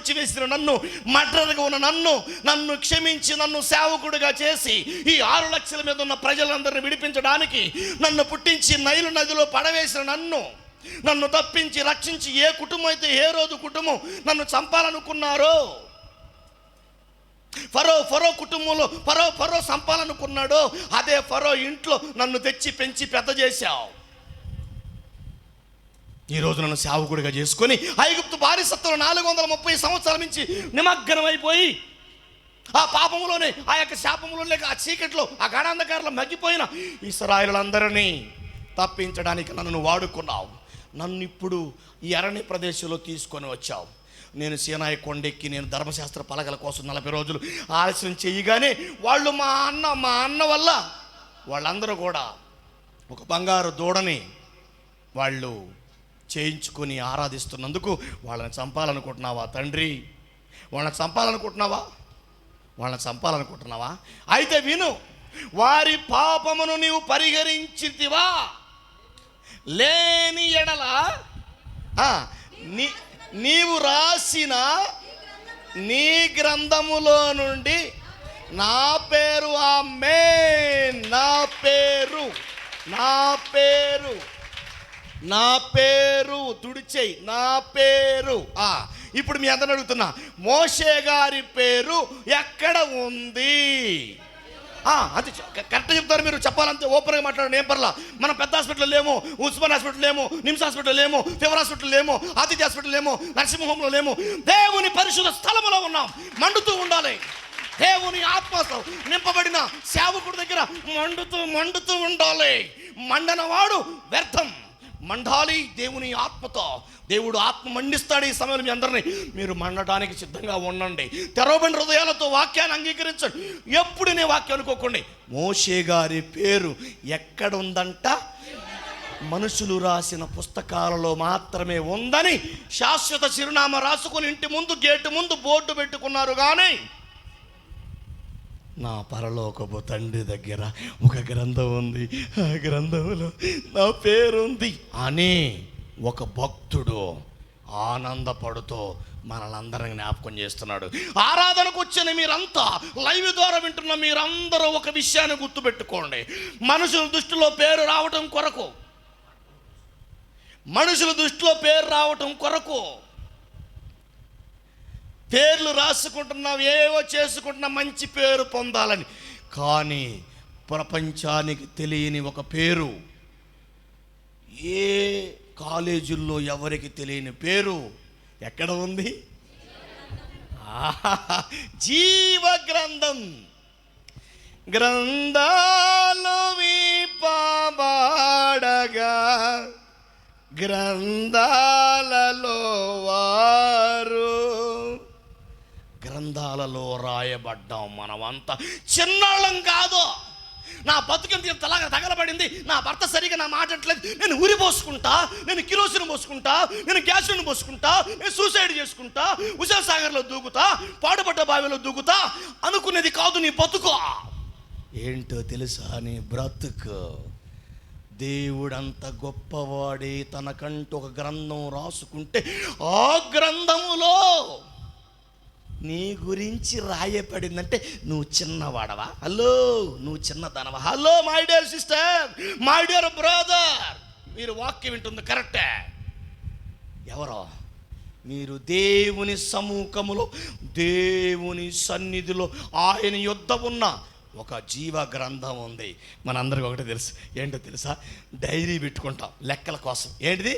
పొడిచివేసిన నన్ను, మర్డర్గా ఉన్న నన్ను క్షమించి నన్ను సేవకుడిగా చేసి ఈ 6 లక్షల మీద ఉన్న ప్రజలందరినీ విడిపించడానికి నన్ను పుట్టించి నైలు నదిలో పడవేసిన నన్ను తప్పించి రక్షించి ఏ కుటుంబం అయితే ఏ రోజు కుటుంబం నన్ను చంపాలనుకున్నారో, ఫరో కుటుంబంలో ఫరో చంపాలనుకున్నాడో అదే ఫరో ఇంట్లో నన్ను తెచ్చి పెంచి పెద్ద చేశావు. ఈరోజు నన్ను సేవకుడిగా చేసుకొని ఐగుప్తు బానిసత్వం 430 సంవత్సరాల నుంచి నిమగ్నమైపోయి ఆ పాపంలోనే, ఆ యొక్క శాపంలోనే, ఆ చీకట్లో, ఆ గాఢాంధకారంలో మగ్గిపోయిన ఇశ్రాయేలులందరినీ తప్పించడానికి నన్ను వాడుకున్నావు. నన్ను ఇప్పుడు ఈ అరణ్య ప్రదేశంలో తీసుకొని వచ్చావు. నేను సీనాయి కొండెక్కి నేను ధర్మశాస్త్ర పలకల కోసం 40 రోజులు ఆలస్యం చేయగానే వాళ్ళు మా అన్న వల్ల వాళ్ళందరూ కూడా ఒక బంగారు దూడని వాళ్ళు చేయించుకొని ఆరాధిస్తున్నందుకు వాళ్ళని చంపాలనుకుంటున్నావా తండ్రి? వాళ్ళని చంపాలనుకుంటున్నావా? అయితే విను, వారి పాపమును నీవు పరిహరించితివా? లేని ఎడల నీవు రాసిన నీ గ్రంథములో నుండి నా పేరు తుడిచేయి. నా పేరు ఇప్పుడు మీ అందరిని అడుగుతున్నా, మోషే గారి పేరు ఎక్కడ ఉంది? అది కరెక్ట్ చెప్తారు మీరు, చెప్పాలంటే ఓపెన్గా మాట్లాడండి, ఏం పర్లా. మనం పెద్ద హాస్పిటల్ లేము, ఉస్మాన్ హాస్పిటల్ లేము, నిమ్స్ హాస్పిటల్ లేము, ఫీవర్ హాస్పిటల్ లేము, ఆతిథ్య హాస్పిటల్ లేము, నరసింహంలో లేము. దేవుని పరిశుద్ధ స్థలములో ఉన్నాం. మండుతూ ఉండాలి. దేవుని ఆత్మతో నింపబడిన సేవకుడి దగ్గర మండుతూ ఉండాలి. మండనవాడు వ్యర్థం. మండాలి దేవుని ఆత్మతో. దేవుడు ఆత్మ మండిస్తాడు. ఈ సమయంలో మీ అందరినీ మీరు మండటానికి సిద్ధంగా ఉండండి. తెరవబడిన హృదయాలతో వాక్యాన్ని అంగీకరించండి. ఎప్పుడు నేను వాక్యం అనుకోకండి. మోషే గారి పేరు ఎక్కడ ఉందంట? మనుషులు రాసిన పుస్తకాలలో మాత్రమే ఉందని శాశ్వత చిరునామా రాసుకుని ఇంటి ముందు గేటు ముందు బోర్డు పెట్టుకున్నారు. కానీ నా పరలోకపు తండ్రి దగ్గర ఒక గ్రంథం ఉంది, ఆ గ్రంథంలో నా పేరుంది అని ఒక భక్తుడు ఆనందపడుతూ మనల్ని జ్ఞాపకం చేస్తున్నాడు. ఆరాధనకు వచ్చిన మీరంతా, లైవ్ ద్వారా వింటున్న మీరందరూ ఒక విషయాన్ని గుర్తుపెట్టుకోండి. మనుషుల దృష్టిలో పేరు రావటం కొరకు పేర్లు రాసుకుంటున్నాం, ఏవో చేసుకుంటున్నా మంచి పేరు పొందాలని. కానీ ప్రపంచానికి తెలియని ఒక పేరు, ఏ కాలేజీల్లో ఎవరికి తెలియని పేరు ఎక్కడ ఉంది? జీవ గ్రంథం. గ్రంథాలు విప్పబడగా గ్రంథాలలో వారు, గ్రంథాలలో రాయబడ్డాం. మనమంతా చిన్నాళ్ళం కాదు. నా బతుకంత తగలబడింది, నా భర్త సరిగా నా మాట్లాడట్లేదు, నేను ఉరి పోసుకుంటా, నేను కిరోసిన్ పోసుకుంటా, నేను గ్యాసులను పోసుకుంటా, నేను సూసైడ్ చేసుకుంటా, హుసేన్ సాగర్లో దూకుతా, పాడుపడ్డ బావిలో దూకుతా అనుకునేది కాదు నీ బతుకు. ఏంటో తెలుసా నీ బ్రతుకు? దేవుడంత గొప్పవాడే తనకంటూ ఒక గ్రంథం రాసుకుంటే ఆ గ్రంథములో నీ గురించి రాయబడిందంటే నువ్వు చిన్నవాడవా? హలో, నువ్వు చిన్నదానవా? Hello my dear sister, my dear brother, మీరు వాక్యం వింటుంది కరెక్టే. ఎవరో మీరు దేవుని సముఖములో, దేవుని సన్నిధిలో ఆయన యొద్ద ఉన్న ఒక జీవ గ్రంథం ఉంది. మనందరికీ ఒకటే తెలుసు, ఏంటో తెలుసా? డైరీ పెట్టుకుంటాం లెక్కల కోసం. ఏంటిది?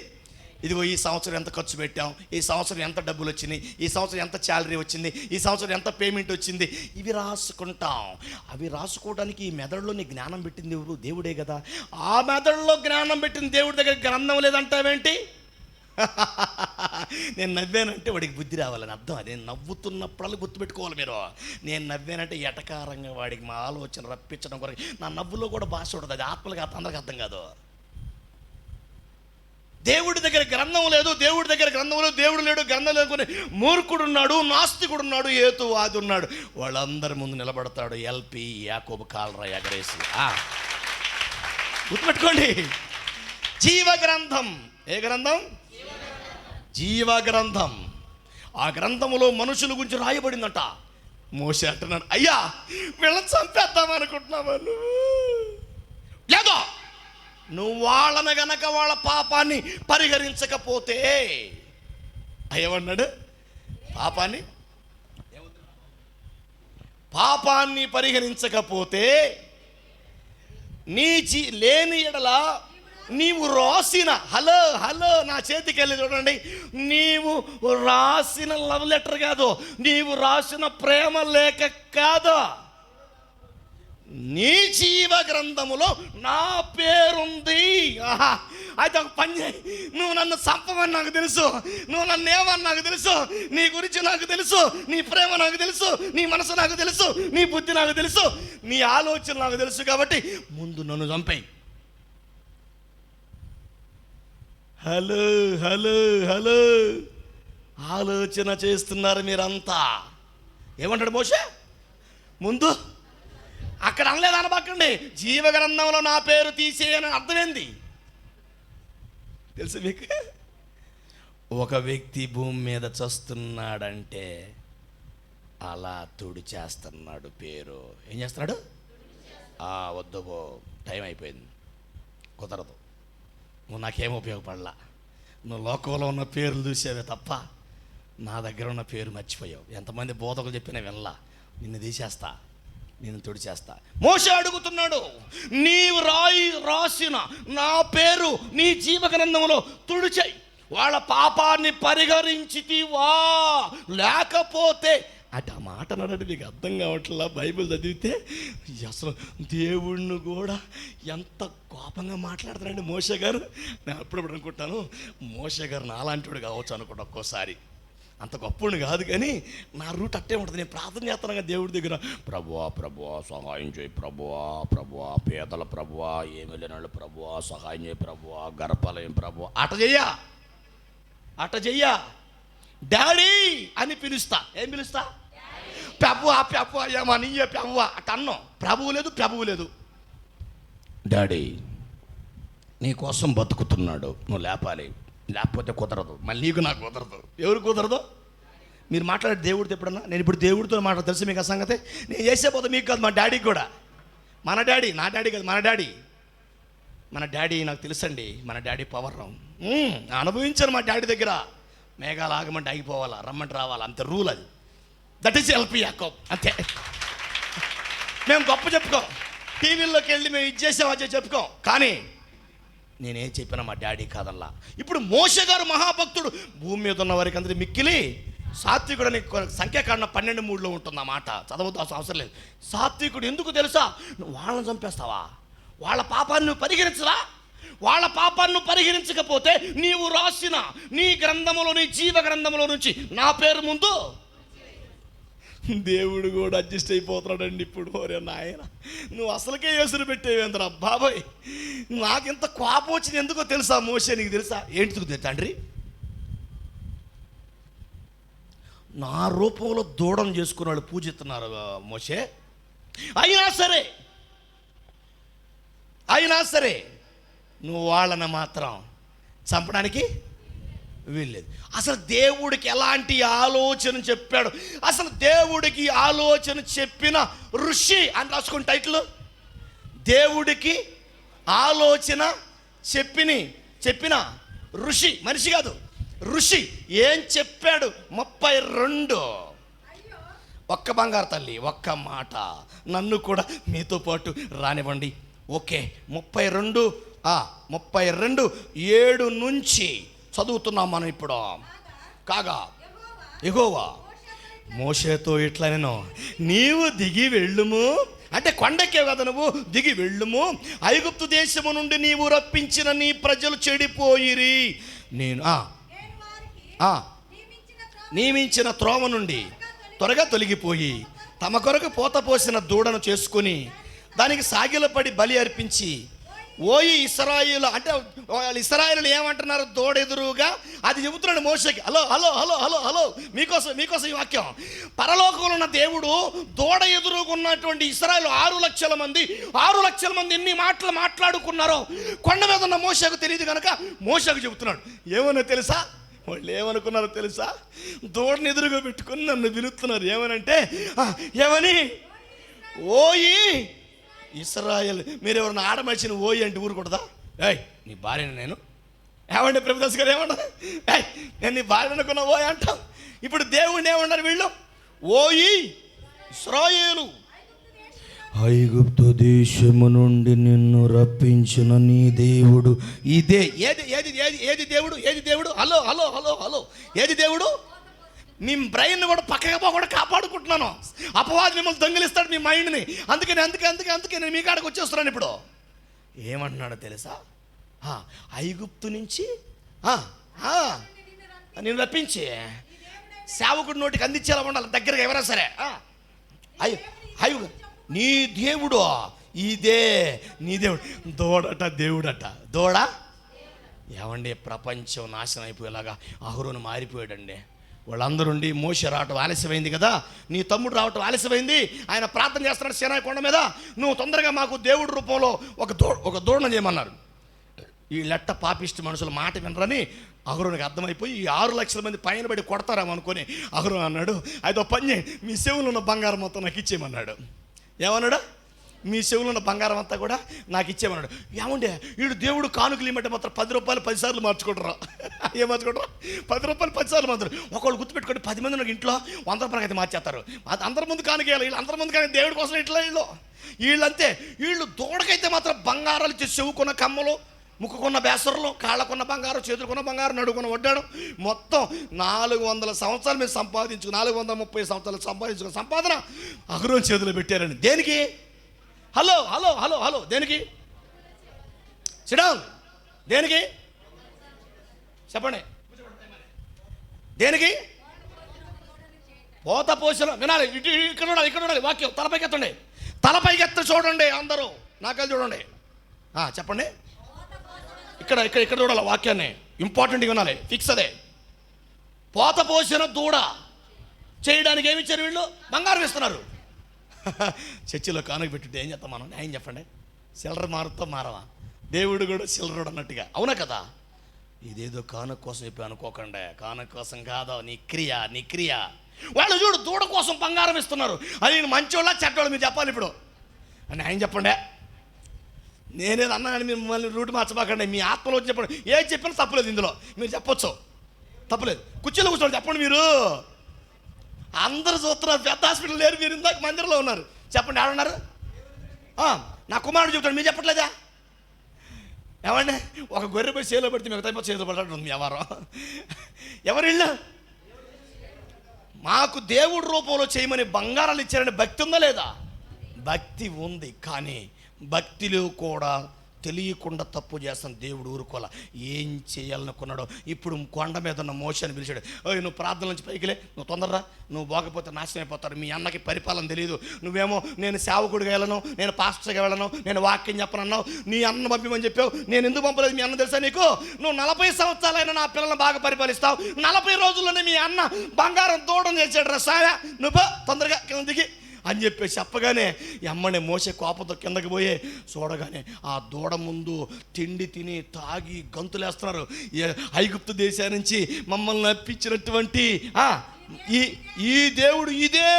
ఇదిగో ఈ సంవత్సరం ఎంత ఖర్చు పెట్టాం, ఈ సంవత్సరం ఎంత డబ్బులు వచ్చినాయి, ఈ సంవత్సరం ఎంత శాలరీ వచ్చింది, ఈ సంవత్సరం ఎంత పేమెంట్ వచ్చింది, ఇవి రాసుకుంటాం. అవి రాసుకోవడానికి ఈ మెదడులోని జ్ఞానం పెట్టింది ఎవరు? దేవుడే కదా. ఆ మెదడులో జ్ఞానం పెట్టిన దేవుడి దగ్గర గ్రంథం లేదంటావేంటి? నేను నవ్వానంటే వాడికి బుద్ధి రావాలని అర్థం. అదే నవ్వుతున్నప్పుడల్లా గుర్తుపెట్టుకోవాలి మీరు. నేను నవ్వానంటే ఎటకారంగా వాడికి మా ఆలోచన రప్పించడం కొరకు. నా నవ్వులో కూడా భాష ఉంటుంది, అది ఆత్మలకు అందరికి అర్థం కాదు. దేవుడి దగ్గర గ్రంథం లేదు, దేవుడి దగ్గర గ్రంథం లేదు, దేవుడు లేడు, గ్రంథం లేకుని మూర్ఖుడున్నాడు, నాస్తికుడున్నాడు, హేతువాది ఉన్నాడు. వాళ్ళందరి ముందు నిలబడతాడు ఎల్పి యాకోబు కాలరా ఎగరేసి. గుర్తుపెట్టుకోండి, జీవ గ్రంథం. ఏ గ్రంథం? జీవ గ్రంథం. ఆ గ్రంథములో మనుషుల గురించి రాయబడిందంట. మోషే అంటున్నాడు, అయ్యా వీళ్ళని చంపేద్దామనుకుంటున్నావా నువ్వు? లేదో నువ్వు వాళ్ళని గనక వాళ్ళ పాపాన్ని పరిహరించకపోతే, ఏమన్నాడు? పాపాన్ని పరిహరించకపోతే నీ లేని ఎడల నీవు రాసిన హలో నా చేతికి వెళ్ళి చూడండి, నీవు రాసిన లవ్ లెటర్ కాదు, నీవు రాసిన ప్రేమ లేఖ కాదు, నీ జీవ గ్రంథములో నా పేరుంది. అయితే ఒక పని చేయి, నువ్వు నన్ను చంపమని నాకు తెలుసు, నువ్వు నన్ను ఏమని నాకు తెలుసు, నీ గురించి నాకు తెలుసు, నీ ప్రేమ నాకు తెలుసు, నీ మనసు నాకు తెలుసు, నీ బుద్ధి నాకు తెలుసు, నీ ఆలోచన నాకు తెలుసు, కాబట్టి ముందు నన్ను చంపేయి. హలో ఆలోచన చేస్తున్నారు మీరంతా. ఏమంటాడు మోషే? ముందు అక్కడ అనలేదు, అనబాకండి, జీవ గ్రంథంలో నా పేరు తీసేయని అర్థమైంది తెలుసు మీకు? ఒక వ్యక్తి భూమి మీద చస్తున్నాడంటే అలా తుడిచేస్తున్నాడు పేరు. ఏం చేస్తున్నాడు? వద్దు పో, టైం అయిపోయింది, కుదరదు, నువ్వు నాకేం ఉపయోగపడలా, నువ్వు లోకంలో ఉన్న పేర్లు చూసావే తప్ప నా దగ్గర ఉన్న పేరు మర్చిపోయావు. ఎంతమంది బోధకులు చెప్పినా వినలా, నిన్ను తీసేస్తా, నేను తుడిచేస్తా. మోషే అడుగుతున్నాడు, నీవు రాసిన నా పేరు నీ జీవ గ్రంథంలో తుడిచేయి. వాళ్ళ పాపాన్ని పరిహరించితివా? లేకపోతే అటు ఆ మాట అన్నాడు. మీకు అర్థం కావట్లా బైబిల్ చదివితే. అసలు దేవుణ్ణి కూడా ఎంత కోపంగా మాట్లాడుతున్నాడు మోషే గారు. నేను అప్పుడప్పుడు అనుకుంటాను, మోషే గారు నాలాంటివాడు కావచ్చు అనుకుంటా ఒక్కోసారి. అంత గొప్పని కాదు, కానీ నా రూట్ అట్టే ఉంటుంది. నేను ప్రార్థన చేస్తాను దేవుడి దగ్గర, ప్రభువా సహాయం చేయి, ప్రభువా పేదల ప్రభువా, ఏమి లేని వాళ్ళు ప్రభువా సహాయం చేయి, ప్రభువా గర్భాలయం ప్రభువా, అట చెయ్యా డాడీ అని పిలుస్తా. ఏం పిలుస్తా? ప్రభువా ఏమని ప్రభువా అట అన్నాం. ప్రభువు లేదు. డాడీ నీ కోసం బతుకుతున్నాడు, నువ్వు లేపాలి, లేకపోతే కుదరదు. మళ్ళీ నీకు నాకు కుదరదు. ఎవరు కుదరదు? మీరు మాట్లాడే దేవుడితో ఎప్పుడన్నా? నేను ఇప్పుడు దేవుడితో మాట్లాడ తెలుసు మీకు ఆ సంగతి. నేను చేసే పోతే మీకు కాదు, మా డాడీకి కూడా. మన డాడీ, నా డాడీ కాదు, మన డాడీ నాకు తెలుసండి. మన డాడీ పవర్ అనుభవించాను మా డాడీ దగ్గర. మేఘాలు ఆగమంటే ఆగిపోవాలా, రమ్మంటే రావాలా, అంత రూల్ అది. దట్ ఈస్ ఎల్పి యాకోబ్, అంతే. మేము గొప్ప చెప్పుకోం, టీవీల్లోకి వెళ్ళి మేము ఇది చేసాం అది చెప్పుకోం, కానీ నేనేం చెప్పినా మా డాడీ కాదల్లా. ఇప్పుడు మోషే గారు మహాభక్తుడు, భూమి మీద ఉన్న వారికి అందరి మిక్కిలి సాత్వికుడు అని సంఖ్యాకాండం 12:3 ఉంటుంది. ఆ మాట చదవద్దు, అవసరం లేదు. సాత్వికుడు ఎందుకు తెలుసా? నువ్వు వాళ్ళని చంపేస్తావా? వాళ్ళ పాపాన్ని నువ్వు పరిహరించరా? వాళ్ళ పాపాన్ని పరిహరించకపోతే నీవు రాసిన నీ గ్రంథములో, నీ జీవ గ్రంథములో నుంచి నా పేరు ముందు. దేవుడు కూడా అడ్జస్ట్ అయిపోతున్నాడండి ఇప్పుడు. ఓరే నాయన, నువ్వు అసలుకే యేసుని పెట్టేవేంద్రా బాబాయ్. నాకింత కోపం వచ్చింది ఎందుకో తెలుసా మోషే? నీకు తెలుసా? ఏంటిది తండ్రి? నా రూపంలో దూడం చేసుకున్న వాళ్ళు పూజిస్తున్నారు మోషే. అయినా సరే నువ్వు వాళ్ళని మాత్రం చంపడానికి వీల్లేదు. అసలు దేవుడికి ఎలాంటి ఆలోచన చెప్పాడు? అసలు దేవుడికి ఆలోచన చెప్పిన ఋషి అని రాసుకుని టైటిల్. దేవుడికి ఆలోచన చెప్పిన ఋషి, మనిషి కాదు, ఋషి. ఏం చెప్పాడు? 32. ఒక్క బంగారు తల్లి, ఒక్క మాట నన్ను కూడా మీతో పాటు రానివ్వండి. ఓకే, 32:7 నుంచి చదువుతున్నాం మనం ఇప్పుడు. కాగా యెహోవా మోషేతో ఇట్లా, నేను నీవు దిగి వెళ్ళుము అంటే కొండకే కదా, నువ్వు దిగి వెళ్ళుము, ఐగుప్తు దేశము నుండి నీవు రప్పించిన నీ ప్రజలు చెడిపోయిరి. నేను నియమించిన త్రోవ నుండి త్వరగా తొలగిపోయి తమ కొరకు పోత పోసిన దూడను చేసుకుని దానికి సాగిలపడి బలి అర్పించి, ఓయి ఇశ్రాయేలు అంటే ఇశ్రాయేలు ఏమంటున్నారు? దూడ ఎదురుగా అది చెబుతున్నాడు మోషేకి. హలో మీకోసం ఈ వాక్యం. పరలోకంలో ఉన్న దేవుడు దూడ ఎదురుగా ఉన్నటువంటి ఇశ్రాయేలు 6 లక్షల మంది ఎన్ని మాటలు మాట్లాడుకున్నారో కొండ మీద ఉన్న మోషేకు తెలియదు కనుక మోషేకు చెబుతున్నాడు. ఏమన్నా తెలుసా? వాళ్ళు ఏమనుకున్నారో తెలుసా? దూడని ఎదురుగా పెట్టుకుని నన్ను పిలుస్తున్నారు. ఏమనంటే ఏమని? ఓయి ఇశ్రాయేల్. మీరు ఎవరన్నా ఆడమచ్చిన ఓయి అంటే ఊరుకూడదా? ఏయ్ నీ భార్యని నేను ఏమంటే ప్రభుదాస్ గారు ఏమన్నా? ఏయ్ నేను నీ భార్య అనుకున్నా ఓయి అంటాం. ఇప్పుడు దేవుడిని ఏమన్నారు వీళ్ళు? ఓయి ఇశ్రాయేలు, ఐగుప్తు దేశము నుండి నిన్ను రప్పించిన నీ దేవుడు ఇదే. ఏది ఏది ఏది ఏది దేవుడు? ఏది దేవుడు? హలో హలో హలో హలో ఏది దేవుడు? మీ బ్రెయిన్ కూడా పక్కగా కూడా కాపాడుకుంటున్నాను. అపవాది మిమ్మల్ని దొంగిలిస్తాడు మీ మైండ్ని. అందుకని అందుకే అందుకే అందుకే నేను మీ కాడకు వచ్చేస్తున్నాను. ఇప్పుడు ఏమంటున్నాడో తెలుసా? ఐగుప్తు నుంచి నేను రప్పించి సేవకుడి నోటికి అందించేలా ఉండాలి, దగ్గరగా ఎవరైనా సరే. అయ్యో నీ దేవుడు ఇదే, నీ దేవుడు. దూడట దేవుడట. దూడ ఏమండి? ప్రపంచం నాశనం అయిపోయేలాగా అహరోను మారిపోయాడండి. వాళ్ళందరూ ఉండి మోషే రావటం ఆలస్యమైంది కదా, నీ తమ్ముడు రావటం ఆలస్యమైంది, ఆయన ప్రార్థన చేస్తున్నాడు సీనాయి కొండ మీద, నువ్వు తొందరగా మాకు దేవుడి రూపంలో ఒక దూడను చేయమన్నారు. ఈ లెట్ట పాపిష్టి మనుషుల మాట వినరని అహరోనుకి అర్థమైపోయి ఈ 6 లక్షల మంది పైన పడి కొడతారేమనుకొని అహరోను అన్నాడు, అయితే పని చేయి, మీ చెవులు ఉన్న బంగారం మొత్తం నాకు ఇచ్చేయమన్నాడు. ఏమన్నాడు? మీ చెవులు ఉన్న బంగారం అంతా కూడా నాకు ఇచ్చేయమన్నాడు. ఏమండే వీడు దేవుడు కానుకలు ఇమ్మంటే మాత్రం 10 రూపాయలు 10 సార్లు మార్చుకుంటారా? ఏం మార్చుకుంటారా? 10 రూపాయలు 10 సార్లు మాత్రం. ఒకళ్ళు గుర్తుపెట్టుకోండి, 10 మంది నాకు ఇంట్లో 100 రూపాయలకి అయితే మార్చేస్తారు. అందరి ముందు కానుకేయాలి, వీళ్ళు అందరి ముందు కానీ దేవుడి కోసం ఇట్లా వీళ్ళంతే. వీళ్ళు దూడకైతే మాత్రం బంగారాలు ఇచ్చి చెవుకున్న కమ్మలు, ముక్కుకున్న బేసరులు, కాళ్ళకున్న బంగారం, చేతులుకున్న బంగారం, నడుకున్న వడ్డాడు, మొత్తం 400 సంవత్సరాలు మేము 430 సంవత్సరాలు సంపాదించుకున్న సంపాదన అహరోను చేతిలో పెట్టారండి. దేనికి? హలో హలో హలో హలో దేనికి? సిడౌన్. దేనికి చెప్పండి? దేనికి? పోత పోసిన వినాలి. ఇక్కడ ఉండాలి, ఇక్కడ ఉండాలి. వాక్యం తలపైకి ఎత్తండి, తలపైకి ఎత్త చూడండి అందరూ, నాకలు చూడండి. చెప్పండి. ఇక్కడ ఇక్కడ ఇక్కడ చూడాలి వాక్యాన్ని, ఇంపార్టెంట్గా వినాలి, ఫిక్స్. అదే పోత పోసిన దూడ చేయడానికి ఏమి ఇచ్చారు వీళ్ళు? బంగారం ఇస్తున్నారు. చర్చిలో కానుక పెట్టుకుంటే ఏం చేస్తాం మనం? న్యాయం చెప్పండి. చిల్లర మారుతో మారవా? దేవుడు కూడా చిల్లరుడు అన్నట్టుగా, అవునా కదా? ఇదేదో కానుక కోసం చెప్పి అనుకోకండి, కానుక కోసం కాదో, నీ క్రియ. వాళ్ళు చూడు దూడ కోసం బంగారం ఇస్తున్నారు. అది నేను మంచోళ్ళ చెడ్డోళ్ళు మీరు చెప్పాలి ఇప్పుడు. న్యాయం చెప్పండి. నేనేది అన్నాను, మీరు మళ్ళీ రూట్ మార్చబాకండి. మీ ఆత్మలో వచ్చి చెప్పండి. ఏం చెప్పినా తప్పలేదు, ఇందులో మీరు చెప్పొచ్చు, తప్పలేదు. కుర్చీలో కూర్చోండి, చెప్పండి. మీరు అందరూ చూస్తున్నారు, పెద్ద హాస్పిటల్ లేరు, మీరు ఇందాక మందిరంలో ఉన్నారు. చెప్పండి, ఆడున్నారు. నా కుమారుడు చెబుతాడు, మీరు చెప్పట్లేదా? ఏమండి? ఒక గొర్రె పోయి చేలో పెడితే మిగతా చేతిలో పడ్డట్టు ఉంది వ్యవహారం. ఎవరు ఇళ్ళు? మాకు దేవుడి రూపంలో చేయమని బంగారాలు ఇచ్చారని భక్తి ఉందా లేదా? భక్తి ఉంది, కానీ భక్తిలో కూడా తెలియకుండా తప్పు చేస్తాను. దేవుడు ఊరుకోలా. ఏం చేయాలనుకున్నాడో ఇప్పుడు కొండ మీద ఉన్న మోషని పిలిచాడు. నువ్వు ప్రార్థన నుంచి పైకిలే, నువ్వు తొందరరా, నువ్వు పోకపోతే నాశనం అయిపోతారు. మీ అన్నకి పరిపాలన తెలియదు. నువ్వేమో నేను సేవకుడిగా వెళ్ళను, నేను పాస్టర్గా వెళ్ళను, నేను వాక్యం చెప్పనన్నావు. నీ అన్న పంపిమని చెప్పావు, నేను ఎందుకు పంపలేదు? మీ అన్న తెలుసా నీకు? నువ్వు 40 సంవత్సరాలైనా నా పిల్లల్ని బాగా పరిపాలిస్తావు. 40 రోజుల్లోనే మీ అన్న బంగారం దూడం చేశాడు రా సాయ, నువ్వు తొందరగా కింద దిగి అని చెప్పి చెప్పగానే అమ్మనే మోసే కోపంతో కిందకి పోయే చూడగానే ఆ దూడ ముందు తిండి తిని తాగి గంతులేస్తున్నారు. ఐగుప్తు దేశం నుంచి మమ్మల్ని నప్పించినటువంటి ఈ దేవుడు ఇదే,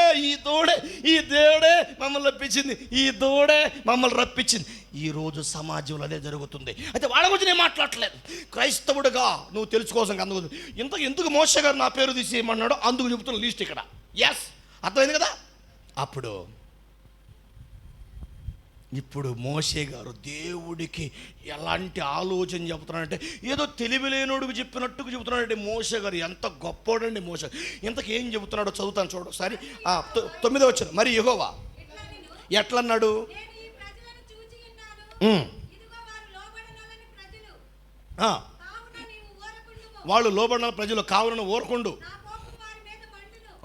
ఈ దేవుడే మమ్మల్ని రప్పించింది, ఈ దూడే మమ్మల్ని రప్పించింది. ఈరోజు సమాజంలో అదే జరుగుతుంది. అయితే వాళ్ళ గురించి నేను మాట్లాడట్లేదు. క్రైస్తవుడుగా నువ్వు తెలుసుకోసం అందుకు ఎందుకు మోసే గారు నా పేరు తీసి ఏమన్నాడో అందుకు చెబుతున్న లిస్ట్ ఇక్కడ. ఎస్, అర్థమైంది కదా? ఇప్పుడు మోషే గారు దేవుడికి ఎలాంటి ఆలోచన చెబుతున్నాడంటే ఏదో తెలివిలేనోడికి చెప్పినట్టుగా చెబుతున్నాడంటే మోషే గారు ఎంత గొప్పోడండి. మోషే ఇంతకేం చెబుతున్నాడో చదువుతాను చూడు ఒకసారి. 9వ వచనం. మరి యెహోవా ఎట్లన్నాడు? వాళ్ళు లోబడిన ప్రజలు కావున ఊరకుండు,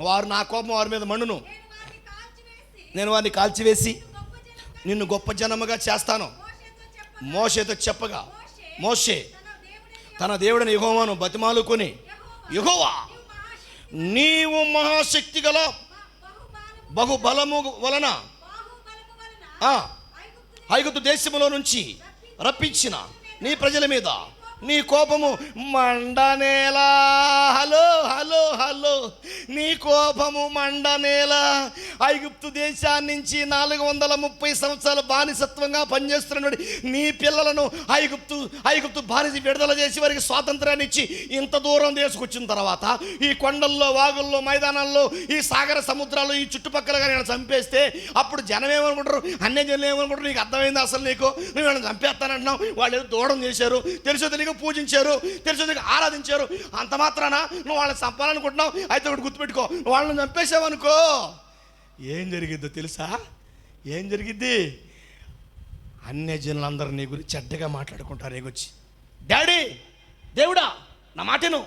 వారు నా కోపం వారి మీద మండును, నేను వారిని కాల్చివేసి నిన్ను గొప్ప జనముగా చేస్తాను. మోషేతో చెప్పగా మోషే తన దేవుడిని యెహోవాను బతిమాలుకొని, యెహోవా నీవు మహాశక్తి గల బహుబలము వలన ఐగుప్తు దేశములో నుంచి రప్పించిన నీ ప్రజల మీద నీ కోపము మండనేలా. హలో హలో హలో, నీ కోపము మండనేలా. ఐగుప్తు దేశాన్ని నుంచి 430 సంవత్సరాలు బానిసత్వంగా పనిచేస్తున్నటువంటి నీ పిల్లలను ఐగుప్తు బానిస విడుదల చేసి వారికి స్వాతంత్రాన్ని ఇచ్చి ఇంత దూరం తీసుకొచ్చిన తర్వాత ఈ కొండల్లో, వాగుల్లో, మైదానాల్లో, ఈ సాగర సముద్రాలు, ఈ చుట్టుపక్కల కానీ చంపేస్తే అప్పుడు జనం ఏమనుకుంటారు? అన్య జనులు ఏమనుకుంటారు? నీకు అర్థమైంది అసలు? నువ్వు వాళ్ళని చంపేస్తానంటున్నావు. వాళ్ళు ఏదో దూడం చేశారు, తెలుసో తెలియక పూజించారు, తెలుసో తెలియక ఆరాధించారు. అంత మాత్రాన నువ్వు వాళ్ళని చంపాలనుకుంటున్నావు. అయితే ఒకటి గుర్తుపెట్టుకో, వాళ్ళని చంపేసావనుకో ఏం జరిగిద్దో తెలుసా? ఏం జరిగిద్ది? అన్య జనులందరూ నీ గురించి చెడ్డగా మాట్లాడుకుంటారు. ఏగొచ్చి, డాడీ, దేవుడా, నా మాటను.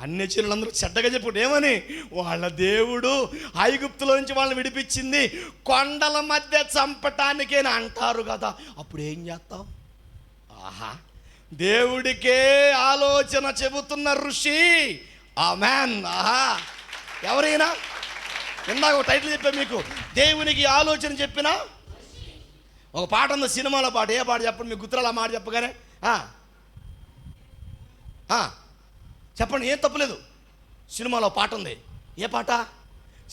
అన్య జనులందరూ చెడ్డగా చెప్పుకుంటే ఏమని? వాళ్ళ దేవుడు ఐగుప్తులో నుంచి వాళ్ళని విడిపించింది కొండల మధ్య చంపటానికేనా అంటారు కదా. అప్పుడు ఏం చేస్తావు? ఆహా, దేవుడికే ఆలోచన చెబుతున్న ఋషి. ఆమేన్. ఆహా, ఎవరైనా ఇందాక ఒక టైటిల్ చెప్పా మీకు, దేవునికి ఆలోచన చెప్పిన ఒక పాట ఉంది, సినిమాలో పాట. ఏ పాట చెప్పండి? మీకు గుర్తురాల మాట చెప్పగానే చెప్పండి, ఏం తప్పులేదు. సినిమాలో పాట ఉంది. ఏ పాట?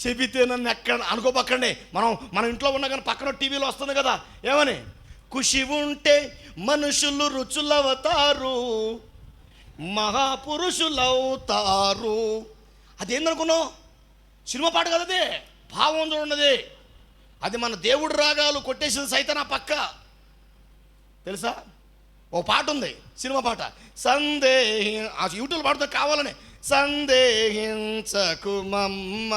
చెబితే నన్ను ఎక్కడ అనుకోపక్కండి. మన ఇంట్లో ఉన్నా కానీ పక్కన టీవీలో వస్తుంది కదా. ఏమని? ఖుషి ఉంటే మనుషులు రుచులవుతారు, మహాపురుషులవుతారు. అదేందనుకున్నావు? సినిమా పాట కదా అది. భావం చూడన్నది అది. మన దేవుడు రాగాలు కొట్టేసిన సైతం ఆ పక్క తెలుసా? ఓ పాట ఉంది, సినిమా పాట. యూట్యూబ్ పాటతో కావాలని. సందేహించకు మమ్మ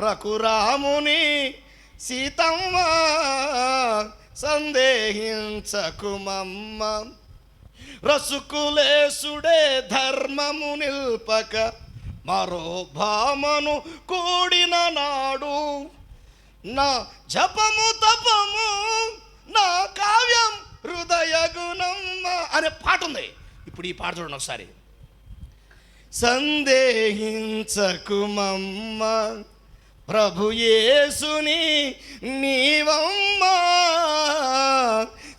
రఘురాముని సీతమ్మ, సందేహించకు మమ్మ రసుకులేసుడే ధర్మము నిల్పక మరో భామను కూడిన నాడు, నా జపము తపము నా కావ్యం హృదయ గుణమ్మ అనే పాట ఉంది. ఇప్పుడు ఈ పాట చూడండి ఒకసారి. సందేహించకు మమ్మ ప్రభు యేసుని నీవమ్మ,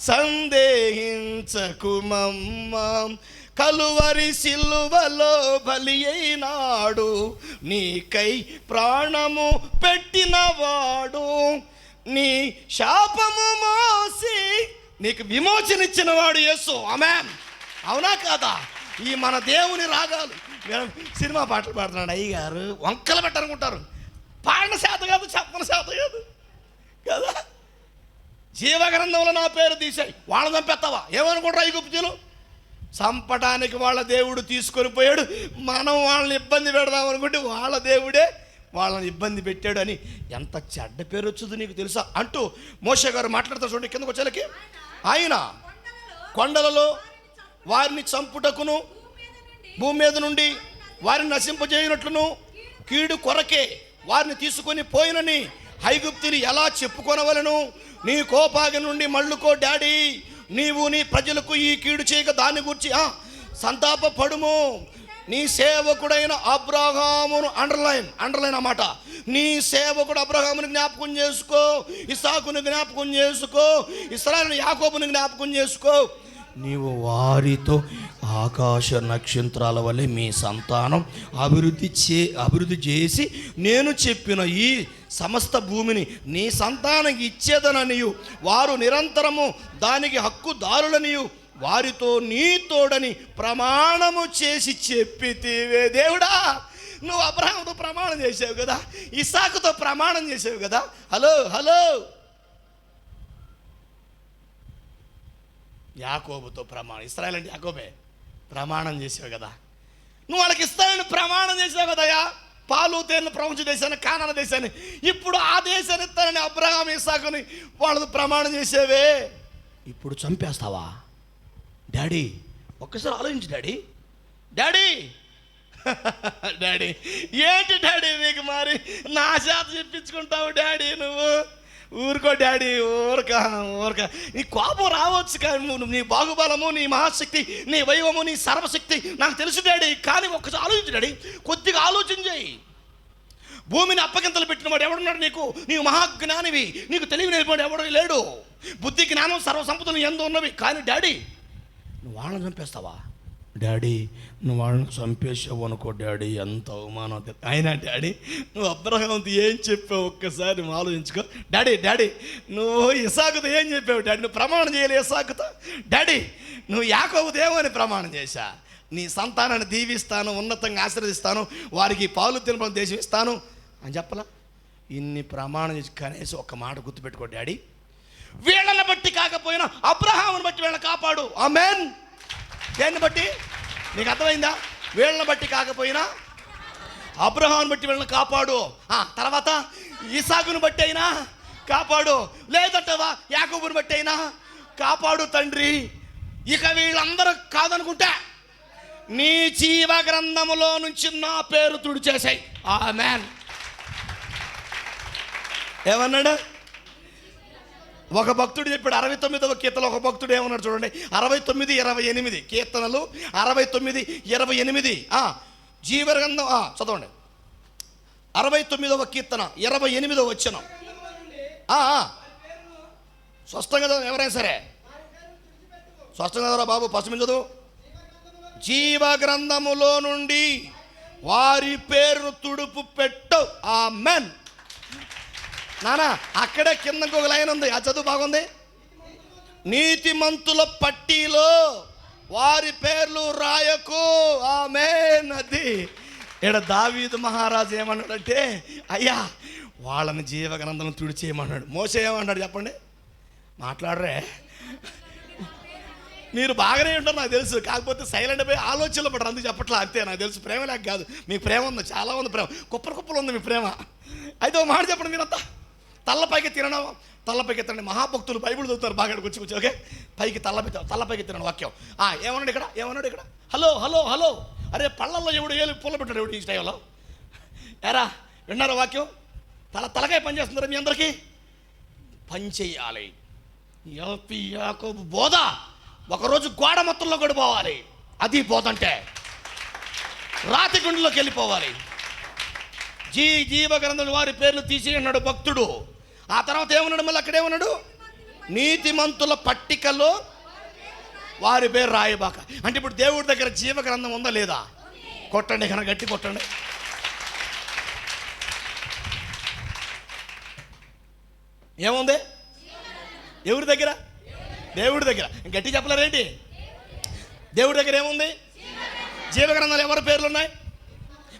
సందేహించకు మమ్మ కలువరి సిలువలో బలి అయినాడు, నీకై ప్రాణము పెట్టినవాడు, నీ శాపము మోసి నీకు విమోచన ఇచ్చిన వాడు యేసు. ఆమేన్. అవునా కాదా? ఈ మన దేవుని రాగాలు. సినిమా పాటలు పాడుతున్నాడు అయ్యగారు, వంకలు పెట్టనుకుంటారు. పాడిన శాత కాదు, చెప్పని శాత కాదు కదా. జీవగ్రంథంలో నా పేరు తీసాయి, వాళ్ళని చంపేస్తావా? ఏమనుకుంటారు ఐగుప్తీయులు? చంపడానికి వాళ్ళ దేవుడు తీసుకొని పోయాడు. మనం వాళ్ళని ఇబ్బంది పెడదాం అనుకుంటే వాళ్ళ దేవుడే వాళ్ళని ఇబ్బంది పెట్టాడు అని ఎంత చెడ్డ పేరు వచ్చింది నీకు తెలుసా అంటూ మోషే గారు మాట్లాడతారు. చూడండి కిందకు వచ్చేలకి. ఆయన కొండలలో వారిని చంపుటకును భూమి మీద నుండి వారిని నశింపజేయనట్లును కీడు కొరకే వారిని తీసుకొని పోయినని ఐగుప్తుని ఎలా చెప్పుకొనవలను? నీ కోపాగి నుండి మళ్ళుకో డాడీ, నీవు నీ ప్రజలకు ఈ కీడు చేయక దాని గురించి సంతాప పడుము. నీ సేవకుడైన అబ్రహామును అండర్లైన్ అన్నమాట. నీ సేవకుడు అబ్రహాముని జ్ఞాపకం చేసుకో, ఇస్సాకుని జ్ఞాపకం చేసుకో, ఇశ్రాయేలు యాకోబుని జ్ఞాపకం చేసుకో. నీవు వారితో ఆకాశ నక్షత్రాల వల్లే మీ సంతానం అభివృద్ధి చేసి నేను చెప్పిన ఈ సమస్త భూమిని నీ సంతానానికి ఇచ్చేదననియు, వారు నిరంతరము దానికి హక్కుదారులనియు వారితో నీ తోడని ప్రమాణము చేసి చెప్పితివే. దేవుడా, నువ్వు అబ్రహాముతో ప్రమాణం చేసావు కదా, ఇస్సాకుతో ప్రమాణం చేసావు కదా. హలో యాకోబుతో ప్రమాణం, ఇశ్రాయేలు అంటే యాకోబే, ప్రమాణం చేసావు కదా. నువ్వు వాళ్ళకి ఇస్తానని ప్రమాణం చేసావు కదయా. పాలు తేనెలు ప్రపంచ దేశాన్ని, కానాన దేశాన్ని. ఇప్పుడు ఆ దేశాన్ని ఇస్తానని అబ్రహాం ఇస్సాకుని వాళ్ళతో ప్రమాణం చేసేవే. ఇప్పుడు చంపేస్తావా? డాడీ ఒక్కసారి ఆలోచించు డాడీ. డాడీ ఏంటి డాడీ మీకు మరి నా చేత చెప్పించుకుంటావు డాడీ? నువ్వు ఊరుకో డాడీ, ఊరక. నీ కోపం రావచ్చు కానీ నీ బాహుబలము, నీ మహాశక్తి, నీ వైభవము, నీ సర్వశక్తి నాకు తెలుసు డాడీ. కానీ ఒక్కసారి ఆలోచించు డాడీ, కొద్దిగా ఆలోచన చేయి. భూమిని అప్పగింతలు పెట్టిన వాడు ఎవడున్నాడు నీకు? నీవు మహాజ్ఞానివి, నీకు తెలివి నేర్పాడు ఎవడు లేడు. బుద్ధి జ్ఞానం సర్వసంపదలు ఎందు ఉన్నవి. కానీ డాడీ నువ్వు వాళ్ళని చంపేస్తావా? డాడీ నువ్వు వాళ్ళని చంపేసావు అనుకో డాడీ, ఎంత అవమానం. అయినా డాడీ నువ్వు అబ్రహాంతో ఏం చెప్పావు ఒక్కసారి నువ్వు ఆలోచించుకో. డాడీ నువ్వు ఇసాకుతో ఏం చెప్పావు డాడీ? నువ్వు ప్రమాణం చేయలే ఇసాకుతో. డాడీ నువ్వు యాకోబుతో ఏమని ప్రమాణం చేశా? నీ సంతానాన్ని దీవిస్తాను, ఉన్నతంగా ఆశీర్వదిస్తాను, వారికి పాలు తినడం దేశం ఇస్తాను అని చెప్పలా? ఇన్ని ప్రమాణం చేసి కనీసం ఒక్క మాట గుర్తుపెట్టుకో డాడీ, వీళ్ళని బట్టి కాకపోయినా అబ్రహాముని బట్టి వీళ్ళని కాపాడు. ఆమేన్. దేన్ని బట్టి? నీకు అర్థమైందా? వీళ్ళని బట్టి కాకపోయినా అబ్రహాముని బట్టి వీళ్ళని కాపాడు. తర్వాత ఇసాకుని బట్టి అయినా కాపాడు, లేదంటవా యాకోబుని బట్టి అయినా కాపాడు తండ్రి. ఇక వీళ్ళందరూ కాదనుకుంటా నీ జీవ గ్రంథములో నుంచి నా పేరు తుడిచేసాయి. ఆమేన్. ఏమన్నాడు? ఒక భక్తుడు చెప్పాడు 69వ కీర్తనలో. ఒక భక్తుడు ఏమన్నాడు చూడండి, 69:28 కీర్తనలు 69:28 జీవగ్రంథం చదవండి. 69వ కీర్తన 28వ వచనం. స్పష్టంగా చదవండి, ఎవరైనా సరే స్పష్టంగా చదవరా బాబు. పశ్చిమ చదువు. జీవ గ్రంథములో నుండి వారి పేరు తుడుపు పెట్టు. ఆమేన్. నానా అక్కడే కిందకు ఒక లైన్ ఉంది, ఆ చదువు బాగుంది. నీతిమంతుల పట్టీలో వారి పేర్లు రాయకు. ఆమేన్. అది ఇక్కడ దావీదు మహారాజు ఏమన్నాడంటే, అయ్యా వాళ్ళని జీవ గ్రంథం తుడిచేయమన్నాడు. మోసే ఏమన్నాడు చెప్పండి? మాట్లాడరే, మీరు బాగానే ఉంటారు నాకు తెలుసు, కాకపోతే సైలెంట్ పోయి ఆలోచనలు పడరు, అందుకు చెప్పట్లా, అంతే. నాకు తెలుసు ప్రేమ లేక కాదు, మీకు ప్రేమ ఉంది, చాలా ఉంది ప్రేమ, కుప్పలు ఉంది మీ ప్రేమ. అయితే ఒక మాట చెప్పండి, మీరంతా తల్లపైకి తినడం, తల్లపైకి తినండి. మహాభక్తులు బైబిల్ చదువుతారు బాగా, కూర్చోవచ్చు. ఓకే, పైకి తల్లపైకి తినడం వాక్యం. ఏమన్నాడు ఇక్కడ? హలో అరే పళ్ళల్లో ఎవడు ఏలు పూల పెట్టాడు ఎవడు ఈ టైంలో? ఎరా విన్నారా వాక్యం? తలకాయ పని చేస్తున్నారా మీ అందరికీ? పని చెయ్యాలి. యాకోబు బోధ ఒకరోజు గోడ మొత్తంలో గడిపోవాలి. అది బోధ అంటే. రాతి గుండెలోకి వెళ్ళిపోవాలి. జీవ గ్రంథం వారి పేర్లు తీసి అన్నాడు భక్తుడు. ఆ తర్వాత ఏమన్నాడు మళ్ళీ? అక్కడేమన్నాడు? నీతిమంతుల పట్టికలో వారి పేరు రాయబాక. అంటే ఇప్పుడు దేవుడి దగ్గర జీవ గ్రంథం ఉందా లేదా? కొట్టండి, కనుక గట్టి కొట్టండి. ఏముంది ఎవరి దగ్గర? దేవుడి దగ్గర. గట్టి చెప్పలేరేంటి? దేవుడి దగ్గర ఏముంది? జీవ గ్రంథాలు ఎవరి పేర్లు ఉన్నాయి?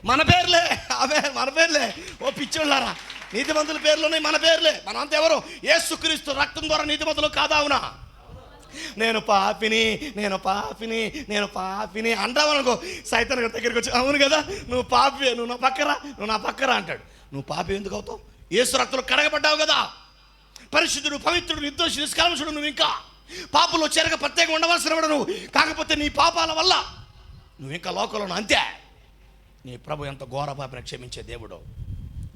మన పేర్లే. అవే మన పేర్లే. ఓ పిచ్చోళ్ళారా, నీతిమంతుల పేర్లు ఉన్నాయి, మన పేర్లే. మనంతా ఎవరు? యేసుక్రీస్తు రక్తం ద్వారా నీతిమంతులు కాదావునా? నేను పాపిని అంటావనుకో, సైతాన్ దగ్గరికి వచ్చి అవును కదా నువ్వు పాపి, నువ్వు నా పక్కరా అంటాడు. నువ్వు పాపి ఎందుకు అవుతావు? యేసు రక్తంలో కడగబడ్డావు కదా. పరిశుద్ధుడు, పవిత్రుడు, నిర్దోషి, నిష్కల్మషుడు నువ్వు. ఇంకా పాపంలో చేరక ప్రత్యేకంగా ఉండవలసిన వాడు నువ్వు. కాకపోతే నీ పాపాల వల్ల నువ్వు ఇంకా లోకంలో అంతే. నీ ప్రభు ఎంత ఘోర పాపిని క్షమించే దేవుడు.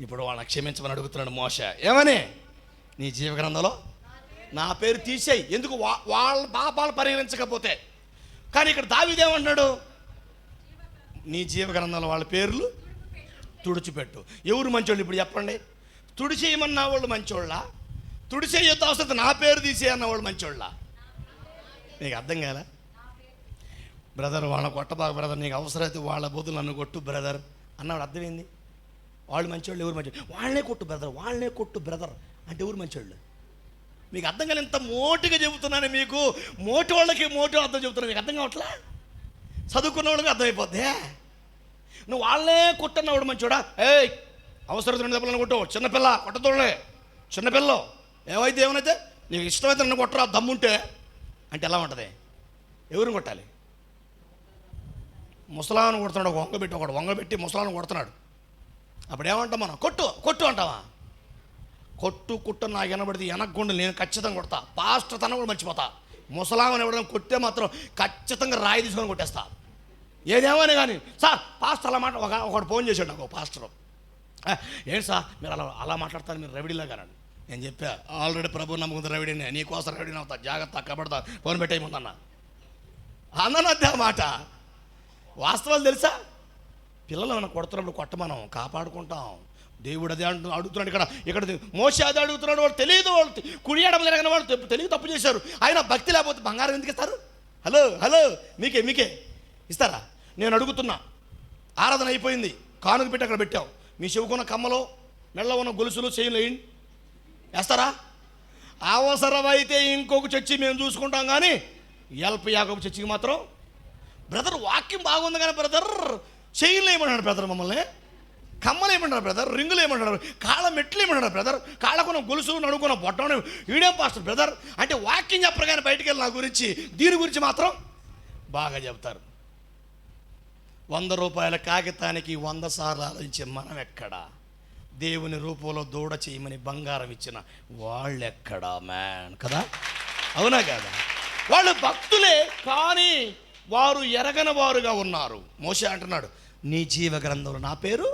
ఇప్పుడు వాళ్ళని క్షమించమని అడుగుతున్నాడు మోషే. ఏమని? నీ జీవ గ్రంథంలో నా పేరు తీసేయి. ఎందుకు? వాళ్ళ పాపాలు పరిహరించకపోతే. కానీ ఇక్కడ దావీదేమంటున్నాడు? నీ జీవ గ్రంథంలో వాళ్ళ పేర్లు తుడిచిపెట్టు. ఎవరు మంచోళ్ళు ఇప్పుడు చెప్పండి? తుడిచేయమన్నా వాళ్ళు మంచోళ్ళ? తుడిచేయొద్దు అవసరం నా పేరు తీసేయన్న వాళ్ళు మంచోళ్ళ? నీకు అర్థం కాలే? బ్రదర్ వాళ్ళ కొట్టబాగా బ్రదర్, నీకు అవసరమైతే వాళ్ళ బోధులు నన్ను కొట్టు బ్రదర్ అన్నవాడు అర్థమైంది. వాళ్ళు మంచోళ్ళు, ఎవరు మంచోళ్ళు? వాళ్ళనే కొట్టు బ్రదర్ అంటే ఎవరు మంచోళ్ళు? మీకు అర్థం కాలే? ఇంత మోటుగా చెబుతున్నాను మీకు. మోటు వాళ్ళకి అర్థం చెబుతున్నాను, మీకు అర్థం కావట్లా? చదువుకున్న వాళ్ళకి అర్థమైపోద్దే. నువ్వు వాళ్ళనే కొట్టన్నవాడు మంచోడా? అవసరం దెబ్బలను కొట్టు. చిన్నపిల్ల కొట్టతోళ్ళే, చిన్నపిల్ల ఏమైతే నీకు ఇష్టమైతే నన్ను కొట్టరా దమ్ముంటే అంటే ఎలా ఉంటుంది? ఎవరిని కొట్టాలి? ముసలాను కొడుతున్నాడు, ఒకడు వంగబెట్టి ముసలాను కొడుతున్నాడు. అప్పుడు ఏమంటాం మనం? కొట్టు అంటావా? కొట్టు నాకు వినబడితే వెనక్కుండా నేను ఖచ్చితంగా కొడతా. పాస్టర్ తన కూడా మర్చిపోతా. ముసలామని ఎవడన్నా కొట్టే మాత్రం ఖచ్చితంగా రాయి తీసుకొని కొట్టేస్తా. ఏదేమని కానీ సార్ పాస్టర్ అలా ఒకడు ఫోన్ చేశాడు నాకు, పాస్టర్. ఏంటి సార్ మీరు అలా మాట్లాడతారు, మీరు రవిడిలా కానండి. నేను చెప్పా ఆల్రెడీ ప్రభు నమ్ముకుంది రవిడిని, నీకోసం రవిడిని అవుతా, జాగ్రత్త కబడతా, ఫోన్ పెట్టేయముందన్న అన్నదే ఆ మాట. వాస్తవాలు తెలుసా? పిల్లలు మనం కొడుతున్నప్పుడు కొట్టమనం కాపాడుకుంటాం. దేవుడు అదే అడుగుతున్నాడు. ఇక్కడ మోషే అదే అడుగుతున్నాడు. వాడు తెలియదు, వాళ్ళు కుడియడం జరగని వాళ్ళు తెలియదు, తప్పు చేశారు. ఆయన భక్తి లేకపోతే బంగారం ఎందుకు ఇస్తారు? హలో హలో మీకే ఇస్తారా? నేను అడుగుతున్నా. ఆరాధన అయిపోయింది, కానుక పెట్టి అక్కడ పెట్టాం. మీ చెవుకున్న కమ్మలో, మెళ్ళ ఉన్న గొలుసులు, చేయులు వేయండి. వేస్తారా? అవసరమైతే ఇంకొక చర్చి మేము చూసుకుంటాం, కానీ ఎల్పి యాకోబు చర్చికి మాత్రం బ్రదర్ వాక్యం బాగుంది కానీ బ్రదర్ చేయులు ఏమన్నాడు బ్రదర్, మమ్మల్ని కమ్మలు ఏమన్నారు బ్రదర్, రింగులు ఏమన్నారు, కాళ్ళ మెట్లు ఏమన్నారు బ్రదర్, కాళ్ళకున్న గొలుసు, నడుకున్న బొట్టం, వీడియో పాస్టర్ బ్రదర్ అంటే వాక్యం చెప్పరు కానీ బయటికి వెళ్ళి నా గురించి, దీని గురించి మాత్రం బాగా చెప్తారు. 100 రూపాయల కాగితానికి 100 సార్లు ఆలోచించే మనం ఎక్కడా? దేవుని రూపంలో దూడ చేయమని బంగారం ఇచ్చిన వాళ్ళు ఎక్కడా మ్యాన్ కదా? అవునా కదా? వాళ్ళు భక్తులే కానీ వారు ఎరగని వారుగా ఉన్నారు. మోషే అంటున్నాడు, నీ జీవ గ్రంథంలో నా పేరు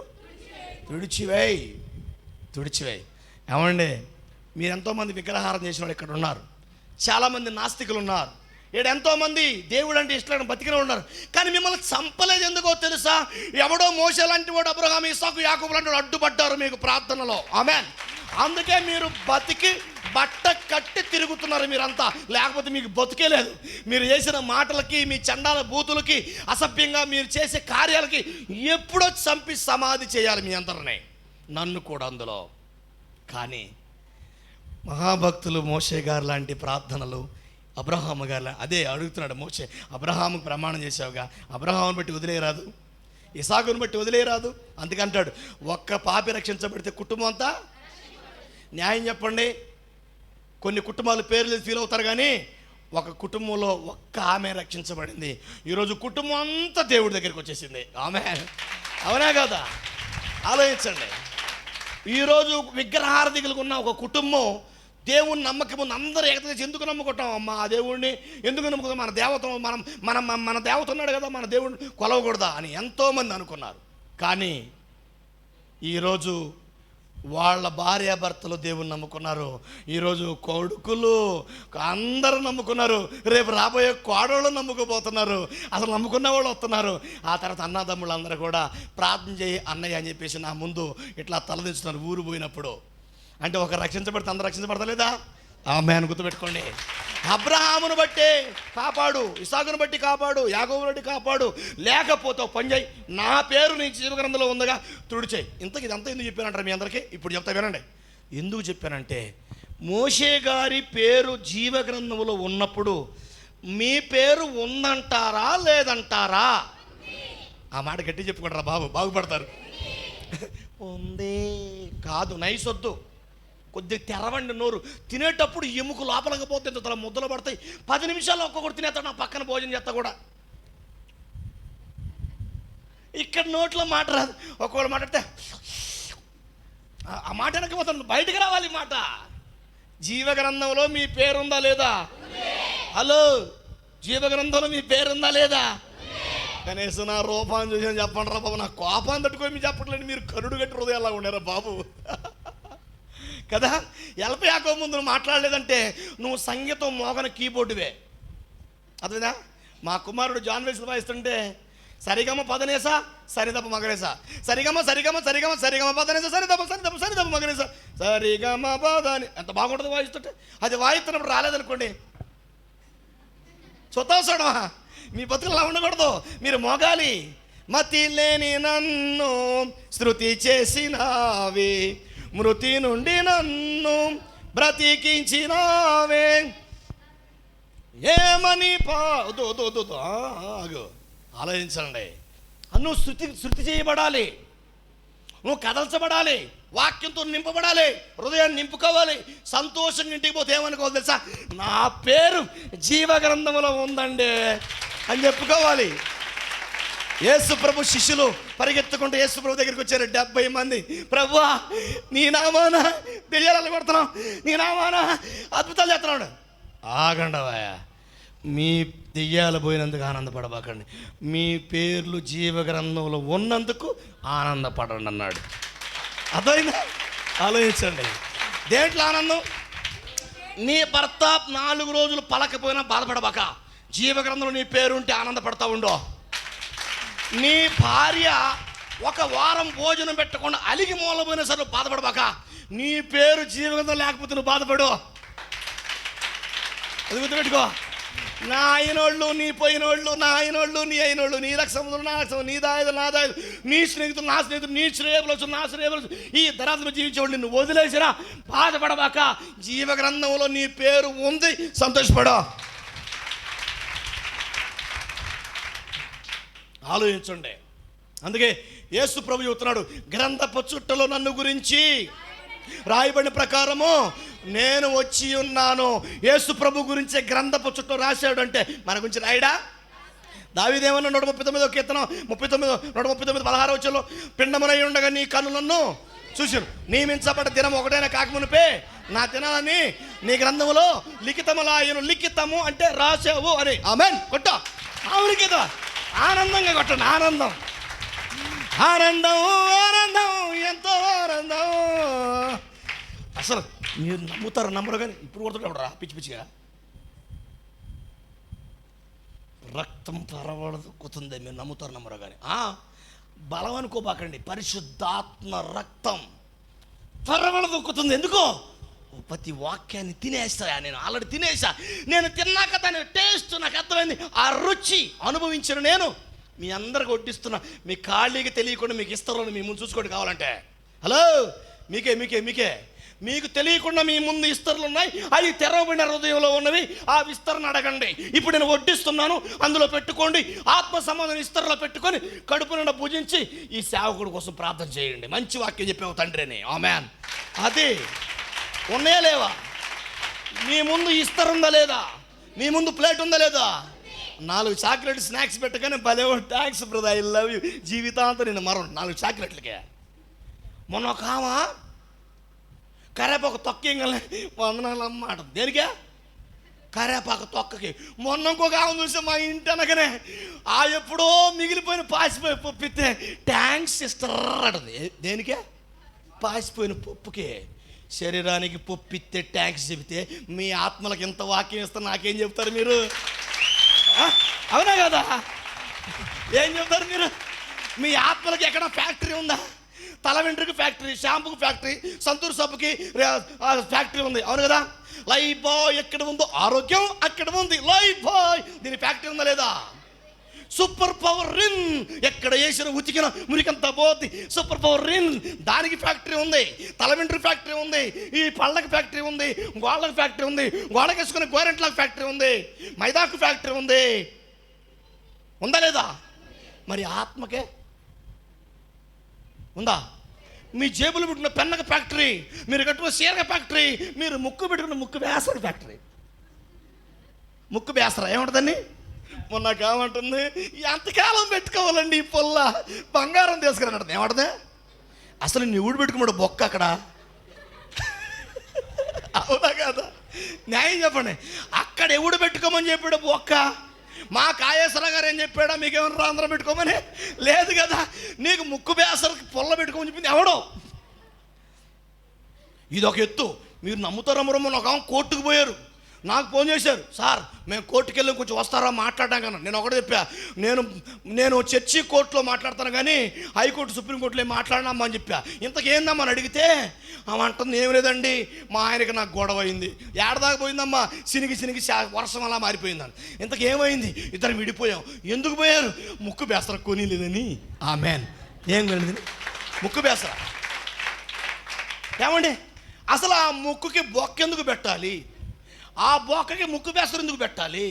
తుడిచివేయి. ఏమండి, మీరు ఎంతోమంది విగ్రహారం చేసిన వాళ్ళు ఇక్కడ ఉన్నారు, చాలామంది నాస్తికులు ఉన్నారు, ఇక్కడ ఎంతోమంది దేవుడు అంటే ఇష్టం బతికిన ఉన్నారు, కానీ మిమ్మల్ని చంపలేదు. ఎందుకో తెలుసా? ఎవడో మోషే లాంటి వాడు, అబ్రహాం, ఇస్సాకు, యాకోబు లాంటి వాడు అడ్డుపడ్డారు మీకు ప్రార్థనలో. ఆమేన్. అందుకే మీరు బతికి బట్ట కట్టి తిరుగుతున్నారు మీరంతా, లేకపోతే మీకు బతికే లేదు. మీరు చేసిన మాటలకి, మీ చండాల బూతులకి, అసభ్యంగా మీరు చేసే కార్యాలకి ఎప్పుడో చంపి సమాధి చేయాలి మీ అందరినీ, నన్ను కూడా అందులో. కానీ మహాభక్తులు మోషే గారు లాంటి ప్రార్థనలు, అబ్రహాము గారు అదే అడుగుతున్నాడు మోషే. అబ్రహాముకు ప్రమాణం చేసావుగా, అబ్రహామును బట్టి వదిలేయరాదు, ఇసాకును బట్టి వదిలేయరాదు. అందుకంటాడు, ఒక్క పాపి రక్షించబడితే కుటుంబం అంతా. న్యాయం చెప్పండి, కొన్ని కుటుంబాలు పేర్లు ఫీల్ అవుతారు, కానీ ఒక కుటుంబంలో ఒక్క ఆమె రక్షించబడింది. ఈరోజు కుటుంబం అంతా దేవుడి దగ్గరికి వచ్చేసింది. ఆమె అవునా కదా? ఆలోచించండి. ఈరోజు విగ్రహారాధికులకు ఉన్న ఒక కుటుంబం దేవుని నమ్మకం ముందు అందరూ ఏకత ఎందుకు నమ్ముకుంటాం? అమ్మ ఆ దేవుడిని ఎందుకు నమ్ముకుంటాం? మన దేవత, మన దేవత ఉన్నాడు కదా, మన దేవుడిని కొలవకూడదా అని ఎంతోమంది అనుకున్నారు. కానీ ఈరోజు వాళ్ళ భార్యాభర్తలు దేవుని నమ్ముకున్నారు, ఈరోజు కొడుకులు అందరూ నమ్ముకున్నారు, రేపు రాబోయే కోడళ్ళు నమ్ముకోబోతున్నారు, అసలు నమ్ముకున్న వాళ్ళు వస్తున్నారు. ఆ తర్వాత అన్నదమ్ములు అందరూ కూడా ప్రార్థన చేయి అన్నయ్య అని చెప్పేసి నా ముందు ఇట్లా తలదించుతున్నారు ఊరు పోయినప్పుడు. అంటే ఒక రక్షించబడితే అందరూ రక్షించబడతలేదా? ఆమెను గుర్తుపెట్టుకోండి. అబ్రహామును బట్టి కాపాడు, ఇసాకును బట్టి కాపాడు, యాకోబును బట్టి కాపాడు, లేకపోతే ఒక పని చేయి, నా పేరు నీ జీవ గ్రంథంలో ఉందిగా తుడిచేయి. ఇదంతా ఎందుకు చెప్పానంటారు మీ అందరికీ? ఇప్పుడు చెప్తా వినండి. ఎందుకు చెప్పానంటే, మోషే గారి పేరు జీవ గ్రంథంలో ఉన్నప్పుడు మీ పేరు ఉందంటారా లేదంటారా? ఆ మాట గట్టి చెప్పుకుంటారా బాబు, బాగుపడతారు. ఉంది కాదు, నైసొద్దు, కొద్దిగా తెరవండి నోరు. తినేటప్పుడు ఎముక లోపలకి పోతే తల ముద్దలు పడతాయి. 10 నిమిషాల్లో ఒక్కొక్కటి తినేస్తాడు, నా పక్కన భోజనం చేస్తా కూడా. ఇక్కడ నోట్లో మాట రాదు, ఒక్కొక్కటి మాట్లాడితే ఆ మాట వెనకపోతాను, బయటకు రావాలి మాట. జీవ గ్రంథంలో మీ పేరుందా లేదా? హలో, జీవ గ్రంథంలో మీ పేరుందా లేదా? కనీసం నా రూపాన్ని చూసి చెప్పండి రా బాబు, నా కోపాన్ని తట్టుకొని మీరు చెప్పట్లేదు. మీరు కరుడు గట్టి హృదయాలా ఉన్నారా బాబు కదా? ఎల్పి యాకోబు ముందు నువ్వు మాట్లాడలేదంటే నువ్వు సంగీతం మోగన కీబోర్డువే. అదేనా? మా కుమారుడు జాన్ వెస్లీ వాయిస్తుంటే సరిగమ పదనేసా సరిదప్ప మగనేసా, సరిగమ సరిగమ సరిగమ సరిగమ పదనేసా సరిదప్ప సరిదప్ప సరిదప్ప మగనేసా సరిగమ పదని ఎంత బాగుంటుంది వాయిస్తుంటే. అది వాయిస్తున్నప్పుడు రాలేదనుకోండి, చూద్దాం మీ బతుకులు అలా ఉండకూడదు, మీరు మోగాలి. మతి లేని నన్ను శృతి చేసినావి, మృతి నుండి నన్ను బ్రతికించినావే, ఏమని ఆగు. ఆలోచించండి. నువ్వు శృతి చేయబడాలి, నువ్వు కదల్చబడాలి, వాక్యంతో నింపబడాలి, హృదయాన్ని నింపుకోవాలి. సంతోషంగా ఇంటికి పోతే ఏమనుకోవాలి తెలుసా? నా పేరు జీవ గ్రంథంలో ఉందండి అని చెప్పుకోవాలి. యేసు ప్రభు శిష్యులు పరిగెత్తుకుంటూ యేసు ప్రభు దగ్గరికి వచ్చారు 70 మంది. ప్రభువా, నీ నామాన దెయ్యాలు కొడుతున్నాం, నీ నామాన అద్భుతాలు చేస్తున్నాడు. ఆగండవాయా, మీ దెయ్యాలు పోయినందుకు ఆనందపడబాకండి, మీ పేర్లు జీవ గ్రంథంలో ఉన్నందుకు ఆనందపడండి అన్నాడు. అర్థమైందా? ఆలోచించండి. దేంట్లో ఆనందం? నీ భర్త 4 రోజులు పలకపోయినా బాధపడబాక, జీవ గ్రంథంలో నీ పేరు ఉంటే ఆనందపడతా ఉండో. నీ భార్య 1 వారం భోజనం పెట్టకుండా అలిగి మూలపోయినా సరే బాధపడబాక, నీ పేరు జీవ గ్రంథం లేకపోతే నువ్వు బాధపడు. అది గుర్తుపెట్టుకో. నా అయినోళ్ళు నీ పోయినోళ్ళు, నా అయినోళ్ళు నీ అయినోళ్ళు, నీ రక్షములు నా రక్షము, నీ దాయదు నా దాయదు, నీ స్నేహితులు నా స్నేహితులు, నీ శ్రేయబులు నా శ్రేయబులు, ఈ ధరాత్మ జీవించేవాళ్ళు నిన్ను వదిలేసినా బాధపడబాక, జీవ గ్రంథంలో నీ పేరు ఉంది, సంతోషపడా. ఆలోచించండి. అందుకే యేసు ప్రభు చెబుతున్నాడు, గ్రంథపు చుట్టలో నన్ను గురించి రాయబడిన ప్రకారము నేను వచ్చి ఉన్నాను. యేసు ప్రభు గురించి గ్రంథపు చుట్టూ రాశాడు అంటే మన గురించి రాయడా? దావీదేమన్నా 139 కీర్తన 139 16 వచనంలో, పిండమునై ఉండగా నీ కన్నులను చూసాను, నియమించబడ్డ దినం ఒకటైనా కాకమునిపే నా దినాలని నీ గ్రంథములో లిఖితములాయను. లిఖితము అంటే రాసావు అని. ఆమేన్. కొట్ట ఆవుని కదా, ఆనందంగా కొట్టండి. ఆనందం ఆనందం ఆనందం ఎంతో ఆనందం. అసలు మీరు నమ్ముతారు నమ్మరు కానీ ఇప్పుడు కొడుతుంటాడు రా పిచ్చి పిచ్చిగా. రక్తం పరవడుకుతుంది, మీరు నమ్ముతారు నమ్మరు కానీ. బలం అనుకోబాకండి, పరిశుద్ధాత్మ రక్తం పరవడుకుతుంది. ఎందుకో ప్రతి వాక్యాన్ని తినేస్తా. నేను ఆల్రెడీ తినేసా. నేను తిన్నాక దాని టేస్ట్ నాకు అర్థమైంది. ఆ రుచి అనుభవించిన నేను మీ అందరికి వడ్డిస్తున్నా. మీ ఖాళీకి తెలియకుండా మీకు ఇస్తారని మీ ముందు చూసుకోండి కావాలంటే. హలో, మీకే మీకే మీకే మీకు తెలియకుండా మీ ముందు ఇస్తరులు ఉన్నాయి, అవి తెరవబడిన హృదయంలో ఉన్నవి. ఆ విస్తరణ అడగండి. ఇప్పుడు నేను వడ్డిస్తున్నాను, అందులో పెట్టుకోండి. ఆత్మ సంబంధం ఇస్తరులో పెట్టుకొని కడుపు నిండా పూజించి ఈ సేవకుడి కోసం ప్రార్థన చేయండి. మంచి వాక్యం చెప్పావు తండ్రిని. ఆమేన్. అది ఉన్నాయా లేవా? మీ ముందు ఇస్తరుందా లేదా? మీ ముందు ప్లేట్ ఉందా లేదా? 4 చాక్లెట్ స్నాక్స్ పెట్టగానే భలే thanks brother, I love you, జీవితాంతం నేను మరొక 4 చాక్లెట్లకే. మొన్న ఒక ఆమె కరేపాకు తొక్కేయగలే 100 అన్నమాట. దేనికే? కరేపాకు తొక్కకి. మొన్న ఇంకొక ఆమె చూస్తే మా ఇంటి అనగానే ఎప్పుడో మిగిలిపోయిన పాసిపోయి పప్పు ఇస్తే థ్యాంక్స్ సిస్టర్ అంటుంది. దేనికే? పాసిపోయిన పప్పుకే. శరీరానికి పప్పు ఇస్తే ట్యాంక్స్ చెబితే మీ ఆత్మలకు ఎంత వాక్యం ఇస్తారు నాకేం చెప్తారు మీరు? అవునా కదా? ఏం చెప్తారు మీరు? మీ ఆత్మలకి ఎక్కడ ఫ్యాక్టరీ ఉందా? తల వెంట్రుకి ఫ్యాక్టరీ, షాంపూకి ఫ్యాక్టరీ, సంతూర్ సబ్బుకి ఫ్యాక్టరీ ఉంది. అవును కదా? లైఫ్ బాయ్ ఎక్కడ ఉందో ఆరోగ్యం అక్కడ ఉంది. లైఫ్ బాయ్ దీని ఫ్యాక్టరీ ఉందా లేదా? సూపర్ పవర్ రిన్ ఎక్కడ వేసిన ఉతికిన మురికంతా పోద్ది. సూపర్ పవర్ రిన్ దానికి ఫ్యాక్టరీ ఉంది. తల వెంట్రుకి ఫ్యాక్టరీ ఉంది. ఈ పళ్ళకి ఫ్యాక్టరీ ఉంది. గోళ్ళకి ఫ్యాక్టరీ ఉంది. గోడకి వేసుకునే గోరెంట్లకు ఫ్యాక్టరీ ఉంది. మైదాకు ఫ్యాక్టరీ ఉంది. ఉందా లేదా? మరి ఆత్మకే ఉందా? మీ జేబులు పెట్టుకున్న పెన్నక ఫ్యాక్టరీ, మీరు కట్టుకున్న సీరక ఫ్యాక్టరీ, మీరు ముక్కు పెట్టుకున్న ముక్కు వేసర ఫ్యాక్టరీ. ముక్కు వేసరా ఏమంటుందండి? మొన్న కామంటుంది, ఎంతకాలం పెట్టుకోవాలండి ఈ పొల్ల, బంగారం తీసుకురానంటుంది. ఏమంటుంది? అసలు నీ ఊడు పెట్టుకున్నాడు బొక్క అక్కడ. అవునా కదా? న్యాయం చెప్పండి. అక్కడ ఎవడు పెట్టుకోమని చెప్పాడు బొక్క? మా కాయేశ్వర గారు ఏం చెప్పాడా? మీకేమన్నా ఆంధ్రం పెట్టుకోమని లేదు కదా. నీకు ముక్కు బేసరికి పొల్ల పెట్టుకోమని చెప్పింది ఎవడో? ఇదొక ఎత్తు. మీరు నమ్ముతారమ్మరో మొన్న ఒక కోర్టుకు పోయారు. నాకు ఫోన్ చేశారు, సార్ మేము కోర్టుకు వెళ్ళి కొంచెం వస్తారా మాట్లాడడం కన్నా. నేను ఒకటే చెప్పా, నేను చర్చి కోర్టులో మాట్లాడతాను కానీ హైకోర్టు సుప్రీంకోర్టులో ఏం మాట్లాడినామా అని చెప్పా. ఇంతకేందమ్మా అని అడిగితే ఆమె అంటుంది, ఏం లేదండి మా ఆయనకి నాకు గొడవ అయింది. ఏడదాకా పోయిందమ్మా, సినిగి వర్షం అలా మారిపోయిందని. ఇంతకేమైంది? ఇద్దరు విడిపోయాం. ఎందుకు పోయారు? ముక్కు బేసర కొని లేదని. ఆమేన్. ఏం కలిగింది? ముక్కు బేసర. ఏమండి అసలు ఆ ముక్కుకి బొక్కెందుకు పెట్టాలి? ఆ బొక్కకి ముక్కు బేసరు ఎందుకు పెట్టాలి?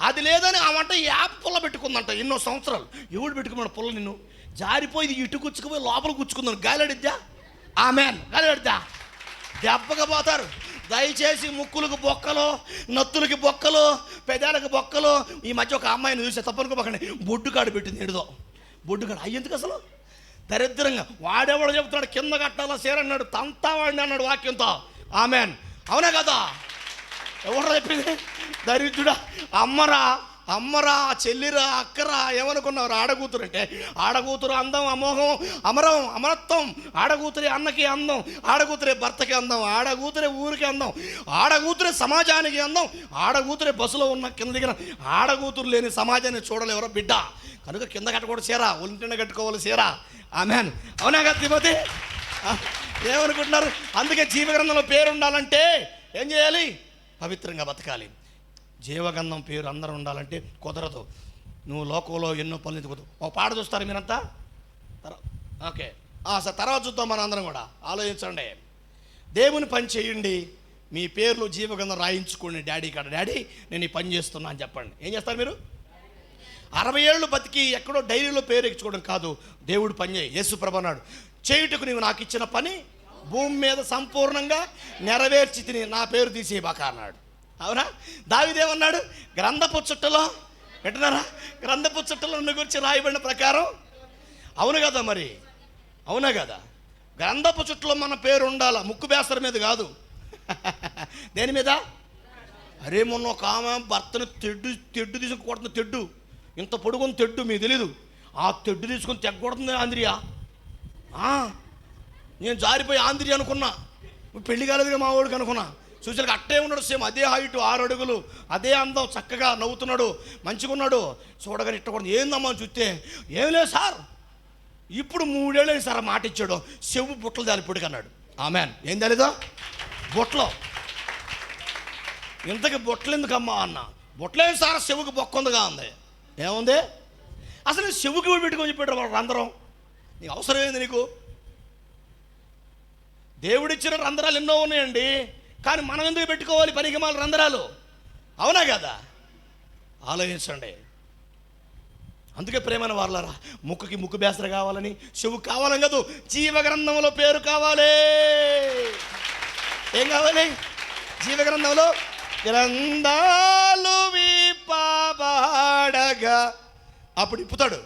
అది లేదని ఆ వంట యాప్ పుల్ల పెట్టుకుందంట ఎన్నో సంవత్సరాలు. ఎవడు పెట్టుకున్నాడు పుల్ల? నిన్ను జారిపోయి ఇటు గుచ్చుకుపోయి లోపల గుచ్చుకుందాను. గాలిడిద్దా? ఆమేన్. గాలిడిద్దా? దెబ్బగా పోతారు. దయచేసి ముక్కులకు బొక్కలు, నత్తులకి బొక్కలు, పెదాలకు బొక్కలు. ఈ మధ్య ఒక అమ్మాయిని చూసే తప్పనుకోబోకండి, బొడ్డుకాడు పెట్టింది. ఎడుదో బొడ్డుకాడు అయ్యేందుకు అసలు దరిద్రంగా. వాడెవడో చెప్తున్నాడు కింద కట్టాలా సేరన్నాడు, తంతా వాడిని అన్నాడు వాక్యంతో. ఆమేన్. అవునా కదా? ఎవడో చెప్పింది? దరిద్రుడా. అమ్మరా చెల్లిరా అక్కరా ఏమనుకున్నారు? ఆడకూతురు అంటే ఆడకూతురు అందం, అమోహం, అమరత్వం. ఆడకూతురే అన్నకి అందం, ఆడకూతురే భర్తకి అందం, ఆడకూతురే ఊరికి అందం, ఆడకూతురే సమాజానికి అందం, ఆడకూతురే బస్సులో ఉన్న కింద దిగిన. ఆడకూతురు లేని సమాజాన్ని చూడలేవరో బిడ్డ. కనుక కింద కట్టకూడదు చీర, ఒంటిని కట్టుకోవాలి చీర. ఆమేన్. అవునా కదా తిమోతి? ఏమనుకుంటున్నారు? అందుకే జీవగ్రంథంలో పేరు ఉండాలంటే ఏం చేయాలి? పవిత్రంగా బతకాలి. జీవగంధం పేరు అందరూ ఉండాలంటే కుదరదు. నువ్వు లోకంలో ఎన్నో పనులు ఎదుగుతావు. ఒక పాట చూస్తారు మీరంతా? ఓకే సార్, తర్వాత చూద్దాం మన అందరం కూడా. ఆలోచించండి. దేవుని పని చేయండి, మీ పేర్లు జీవగంధం రాయించుకోండి. డాడీ కాడ, డాడీ నేను ఈ పని చేస్తున్నా అని చెప్పండి. ఏం చేస్తారు మీరు? 60 ఏళ్ళు బతికి ఎక్కడో డైరీలో పేరు ఎక్కించుకోవడం కాదు, దేవుడు పని చేయి. యేసు ప్రభు అన్నాడు, చేయుటకు నీవు నాకు ఇచ్చిన పని భూమి మీద సంపూర్ణంగా నెరవేర్చి తిని నా పేరు తీసేయబాక అన్నాడు. అవునా? దావీదేమన్నాడు? గ్రంథపు చుట్టలో పెట్టినారా? గ్రంథపు చుట్టలో ఉన్న గురించి రాయబడిన ప్రకారం. అవును కదా, మరి అవునా కదా? గ్రంథపు చుట్టలో మన పేరు ఉండాలా, ముక్కు బేసర మీద కాదు. దేని మీద? అరే మొన్న ఒక ఆమె భర్తను తెడ్డు తీసుకుని కొడుతుంది. తెడ్డు ఇంత పొడుగుని తెడ్డు, మీకు తెలీదు. ఆ తెడ్డు తీసుకొని తెగ్గొడుతుంది ఆంధ్రియా. నేను జారిపోయి ఆంధ్రి అనుకున్నా, పెళ్లి కాలేదుగా మా వాడికి అనుకున్నా. చూసాక అట్టే ఉన్నాడు, సేమ్ అదే హైటు, 6 అడుగులు, అదే అందం, చక్కగా నవ్వుతున్నాడు, మంచిగా ఉన్నాడు. చూడగానే ఇట్టకూడదు. ఏందమ్మా అని చూస్తే, ఏం లేదు సార్, ఇప్పుడు 3 ఏళ్ళు సార్ మాట ఇచ్చాడు, చెవు బుట్టలు దాలిపొడికి అన్నాడు. ఆమెన్. ఏం తెలీదా? బుట్టలో. ఇంతకి బుట్టలు ఎందుకమ్మా అన్న. బుట్టలేదు సార్, చెవుకి బొక్కొందగా ఉంది. ఏముంది అసలు? చెవుకి పెట్టుకొని చెప్పాడు వాళ్ళు రంధ్రం. నీకు అవసరం ఏంది? నీకు దేవుడిచ్చిన రంధ్రాలు ఎన్నో ఉన్నాయండి, కానీ మనం ఎందుకు పెట్టుకోవాలి పనికిమాల రంధ్రాలు? అవునా కదా? ఆలోచించండి. అందుకే ప్రేమైన వాళ్ళరా, ముక్కుకి ముక్కు బేసర కావాలని, చెవు కావాలని కాదు, జీవగ్రంథంలో పేరు కావాలి. ఏం కావాలి? జీవగ్రంథంలో గ్రంథాలు విప్పబడగా, అప్పుడు ఇప్పుతాడు.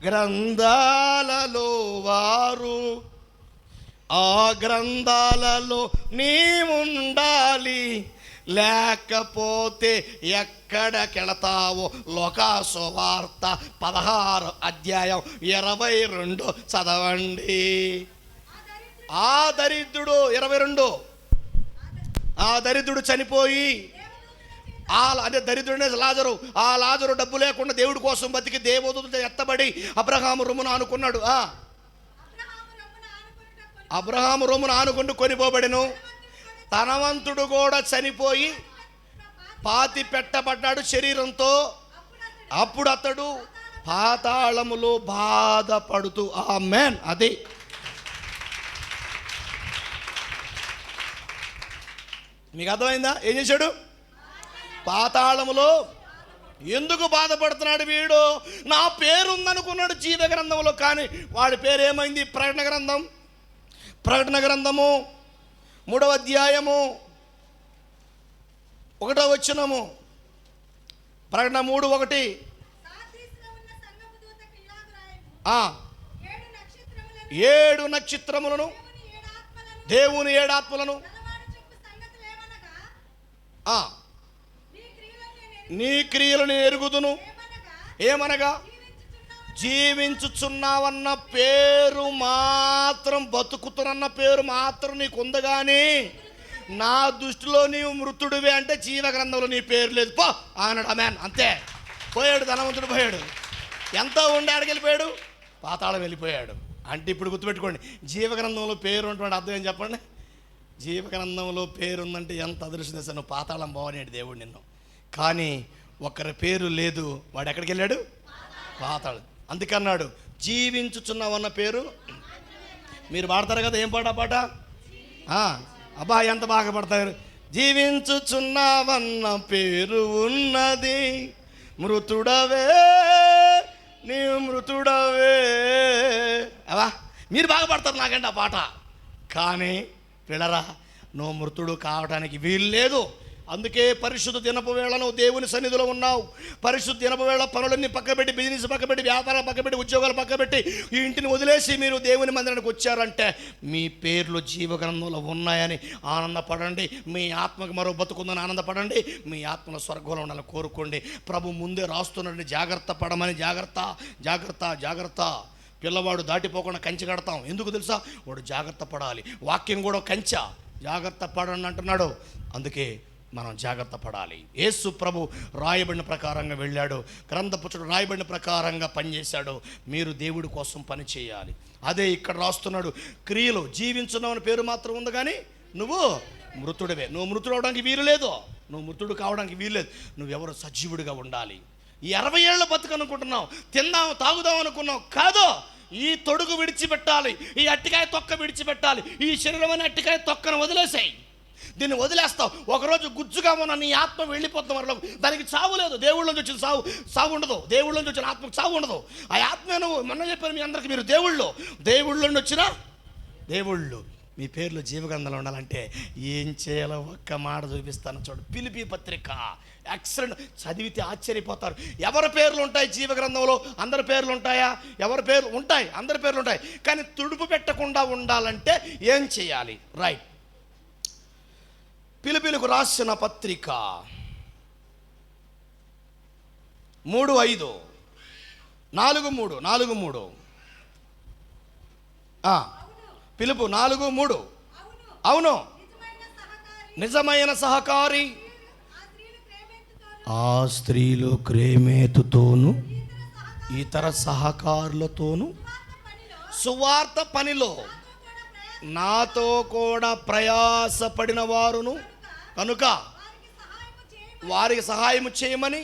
గ్రంథాలలో వారు, ఆ గ్రంథాలలో నీవుండాలి, లేకపోతే ఎక్కడికెళతావో. లోకాసువార్త 16 అధ్యాయం 22 చదవండి. ఆ దరిద్రుడు 22, ఆ దరిద్రుడు చనిపోయి, అదే దరిద్రుడే లాజరు. ఆ లాజరు డబ్బు లేకుండా దేవుడి కోసం బతికి దేవదూతలతో ఎత్తబడి అబ్రహాము రొమ్మున ఆనుకున్నాడు. అబ్రహాము రొమ్మున ఆనుకుంటూ కొనిపోబడెను. ధనవంతుడు కూడా చనిపోయి పాతి పెట్టబడ్డాడు శరీరంతో. అప్పుడు అతడు పాతాళములో బాధపడుతూ. ఆమేన్. అది మీకు అర్థమైందా? ఏం చేశాడు? పాతాళములో. ఎందుకు బాధపడుతున్నాడు వీడు? నా పేరు ఉందనుకున్నాడు జీవ గ్రంథంలో, కానీ వాడి పేరు ఏమైంది? ప్రకటన గ్రంథం, ప్రకటన గ్రంథము 3వ అధ్యాయము 1వ వచనము. ప్రకటన 3:1. ఏడు నక్షత్రములను, దేవుని 7 ఆత్మలను, నీ క్రియలను ఎరుగుదును. ఏమనగా జీవించుచున్నావన్న పేరు మాత్రం, బతుకుతున్న పేరు మాత్రం నీకు ఉంది, కానీ నా దృష్టిలో నీవు మృతుడివే. అంటే జీవ గ్రంథంలో నీ పేరు లేదు, పో అన్నాడు. ఆమేన్. అంతే. పోయాడు, ధనవంతుడు పోయాడు. ఎంతో ఉండి ఆడికి వెళ్ళిపోయాడు, పాతాళం వెళ్ళిపోయాడు. అంటే ఇప్పుడు గుర్తుపెట్టుకోండి, జీవగ్రంథంలో పేరు ఉన్నటువంటి అర్థం ఏం చెప్పండి? జీవగ్రంథంలో పేరు ఉందంటే ఎంత అదృష్టం. నువ్వు పాతాళం పోవనేడు దేవుడు నిన్ను. కానీ ఒకరి పేరు లేదు, వాడు ఎక్కడికి వెళ్ళాడు? పాతాళం. అందుకన్నాడు జీవించుచున్నావన్న పేరు. మీరు పాడతారు కదా, ఏం పాట? అబ్బా ఎంత బాగా పడతారు. జీవించుచున్నావన్న పేరు ఉన్నది, మృతుడవే నీవు మృతుడవే. అవా మీరు బాగా పడతారు నాకంటే ఆ పాట. కానీ పిల్లరా, నువ్వు మృతుడు కావడానికి వీలు లేదు. అందుకే పరిశుద్ధ దినపు వేళ నువ్వు దేవుని సన్నిధిలో ఉన్నావు. పరిశుద్ధ దినపు వేళ పనులన్నీ పక్కబెట్టి, బిజినెస్ పక్కబెట్టి, వ్యాపారాలు పక్కబెట్టి, ఉద్యోగాలు పక్కబెట్టి, ఈ ఇంటిని వదిలేసి మీరు దేవుని మందిరానికి వచ్చారంటే మీ పేర్లు జీవగ్రంథంలో ఉన్నాయని ఆనందపడండి. మీ ఆత్మకు మరో బతుకుందని ఆనందపడండి. మీ ఆత్మను స్వర్గంలో ఉండాలని కోరుకోండి. ప్రభు ముందే రాస్తున్నాడని జాగ్రత్త పడమని. జాగ్రత్త, జాగ్రత్త, జాగ్రత్త. పిల్లవాడు దాటిపోకుండా కంచె కడతాం. ఎందుకు తెలుసా? వాడు జాగ్రత్త పడాలి. వాక్యం కూడా కంచె, జాగ్రత్త పడండి అంటున్నాడు. అందుకే మనం జాగ్రత్త పడాలి. యేసు ప్రభు రాయబడిన ప్రకారంగా వెళ్ళాడు, గ్రంథపుచ్చుడు రాయబడిన ప్రకారంగా పనిచేశాడు. మీరు దేవుడి కోసం పని చేయాలి. అదే ఇక్కడ రాస్తున్నాడు. క్రియలు జీవించున్నామని పేరు మాత్రం ఉంది, కానీ నువ్వు మృతుడివే. నువ్వు మృతుడు అవడానికి వీలు లేదు, నువ్వు మృతుడు కావడానికి వీలు లేదు. నువ్వెవరు? సజీవుడిగా ఉండాలి. ఈ 60 ఏళ్ళ బతుకు అనుకుంటున్నావు, తిందాం తాగుదాం అనుకున్నావు, కాదు. ఈ తొడుగు విడిచిపెట్టాలి, ఈ అట్టికాయ తొక్క విడిచిపెట్టాలి. ఈ శరీరం అనే అట్టికాయ తొక్కను వదిలేసాయి. దీన్ని వదిలేస్తావు, ఒకరోజు గుజ్జుగా ఉన్న నీ ఆత్మ వెళ్ళిపోతాం వరలో. దానికి చావు లేదు. దేవుళ్ళ నుంచి వచ్చిన సావు ఉండదు. దేవుళ్ళ నుంచి వచ్చిన ఆత్మకు చావు ఉండదు. ఆ ఆత్మ నువ్వు మొన్న చెప్పాను మీ అందరికి, మీరు దేవుళ్ళ నుండి వచ్చిన దేవుళ్ళు. మీ పేర్లు జీవగ్రంథంలో ఉండాలంటే ఏం చేయాలో ఒక్క మాట చూపిస్తాను చూడు. ఫిలిప్పీ పత్రిక ఎక్సలెంట్, చదివితే ఆశ్చర్యపోతారు. ఎవరి పేర్లు ఉంటాయి జీవగ్రంథంలో? అందరి పేర్లు ఉంటాయా? ఎవరి పేర్లు ఉంటాయి? అందరి పేర్లు ఉంటాయి. కానీ తుడుపు పెట్టకుండా ఉండాలంటే ఏం చేయాలి? రైట్. ఫిలిప్పీలకు రాసిన పత్రిక 3:5 4:3 పిలుపు 4:3. అవును, నిజమైన సహకారి ఆ స్త్రీలు క్రేమేతుతోను ఇతర సహకారులతోను సువార్త పనిలో నాతో కూడా ప్రయాసపడిన వారును కనుక వారికి సహాయం చేయమని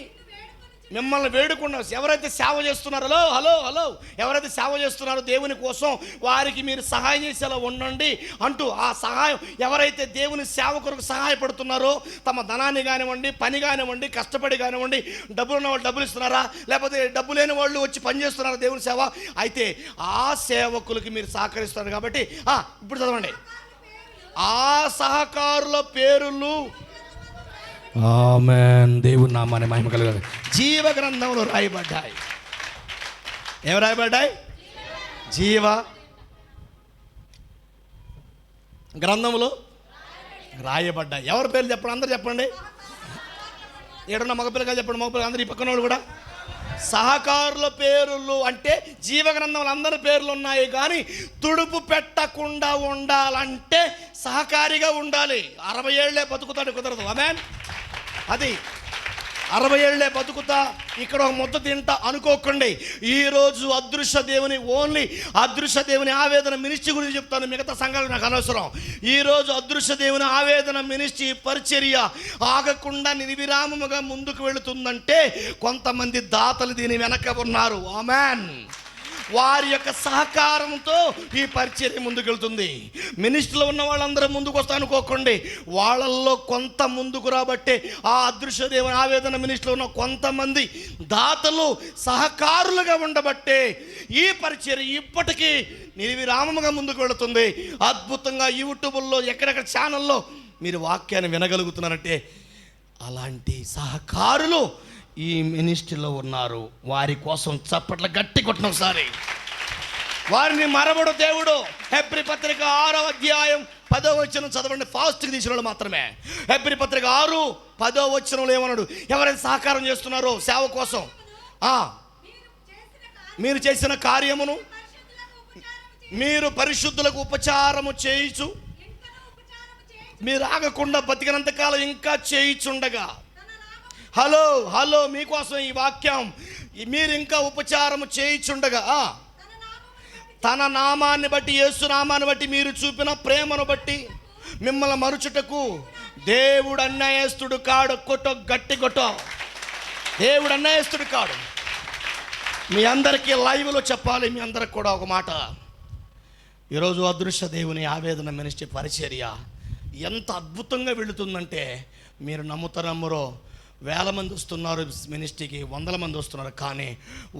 మిమ్మల్ని వేడుకున్నారు. ఎవరైతే సేవ చేస్తున్నారో, హలో ఎవరైతే సేవ చేస్తున్నారో దేవుని కోసం, వారికి మీరు సహాయం చేసేలా ఉండండి అంటూ, ఆ సహాయం ఎవరైతే దేవుని సేవ కొరకు సహాయపడుతున్నారో, తమ ధనాన్ని కానివ్వండి, పని కానివ్వండి, కష్టపడి కానివ్వండి, డబ్బులు ఉన్న వాళ్ళు డబ్బులు ఇస్తున్నారా, లేకపోతే డబ్బు లేని వాళ్ళు వచ్చి పనిచేస్తున్నారా దేవుని సేవ, అయితే ఆ సేవకులకి మీరు సహకరిస్తున్నారు. కాబట్టి ఇప్పుడు చదవండి. ఆ సహకారుల పేరులు ఆమేన్, దేవుని నామాన్ని మహిమ కలుగును, జీవ గ్రంథంలో రాయబడ్డాయి. ఏం రాయబడ్డాయి? జీవ గ్రంథంలో రాయబడ్డాయి. ఎవరి పేర్లు చెప్పండి? అందరు చెప్పండి. ఏడున్న మగపిల్లగా చెప్పండి. మగపిల్లగా అందరు, ఈ పక్కన వాళ్ళు కూడా. సహకారుల పేర్లు అంటే జీవ గ్రంథంలో అందరి పేర్లు ఉన్నాయి, కానీ తుడుపు పెట్టకుండా ఉండాలంటే సహకారిగా ఉండాలి. 60 ఏళ్లే బతుకుతాడు, కుదరదు. ఆమేన్. అది 60 ఏళ్లే బతుకుతా ఇక్కడ ఒక ముద్ద తింటా అనుకోకండి. ఈరోజు అదృశ్య దేవుని, ఓన్లీ అదృశ్య దేవుని ఆవేదన మినిస్ట్రీ గురించి చెప్తాను, మిగతా సంఘాలు నాకు అనవసరం. ఈరోజు అదృశ్య దేవుని ఆవేదన మినిస్ట్రీ పరిచర్య ఆగకుండా నిర్విరామముగా ముందుకు వెళుతుందంటే కొంతమంది దాతలు దీని వెనక ఉన్నారు. ఆమేన్. వారి యొక్క సహకారంతో ఈ పరిచర్య ముందుకెళ్తుంది. మినిస్ట్రీలో ఉన్న వాళ్ళందరూ ముందుకు వస్తా అనుకోకండి. వాళ్ళల్లో కొంత ముందుకు రాబట్టే ఆ అదృశ్య దేవుని ఆవేదన మినిస్ట్రీలో ఉన్న కొంతమంది దాతలు సహకారులుగా ఉండబట్టే ఈ పరిచర్య ఇప్పటికీ నిర్విరామముగా ముందుకు వెళుతుంది. అద్భుతంగా యూట్యూబ్లో ఎక్కడెక్కడ ఛానల్లో మీరు వాక్యాన్ని వినగలుగుతున్నారంటే అలాంటి సహకారులు ఈ మినిస్ట్రీలో ఉన్నారు. వారి కోసం చప్పట్ల గట్టి కొట్టిన ఒకసారి. వారిని మరవడు దేవుడు. హెబ్రీ పత్రిక 6వ అధ్యాయం 10వ వచనం చదవండి. ఫాస్ట్గా తీసిన వాళ్ళు మాత్రమే. హెబ్రీ పత్రిక 6:10 వచనంలో ఏమన్నాడు? ఎవరైతే సహకారం చేస్తున్నారో సేవ కోసం, మీరు చేసిన కార్యమును మీరు పరిశుద్ధులకు ఉపచారము చేయుచు, మీరు ఆగకుండా బతికినంతకాలం ఇంకా చేయుచుండగా, హలో మీకోసం ఈ వాక్యం, మీరు ఇంకా ఉపచారము చేయుచుండగా, తన నామాన్ని బట్టి, యేసు నామాన్ని బట్టి మీరు చూపిన ప్రేమను బట్టి మిమ్మల్ని మరుచుటకు దేవుడు అన్యాయస్తుడు కాడు. గట్టి కొట్టో. దేవుడు అన్యాయస్తుడు కాడు. మీ అందరికీ లైవ్లో చెప్పాలి. మీ అందరికి కూడా ఒక మాట. ఈరోజు అదృశ్య దేవుని ఆవేదన మినిస్ట్రీ పరిచర్య ఎంత అద్భుతంగా వెళుతుందంటే మీరు నమ్ముతారమ్మరో. 1000 మంది వస్తున్నారు మినిస్ట్రీకి, 100 మంది వస్తున్నారు, కానీ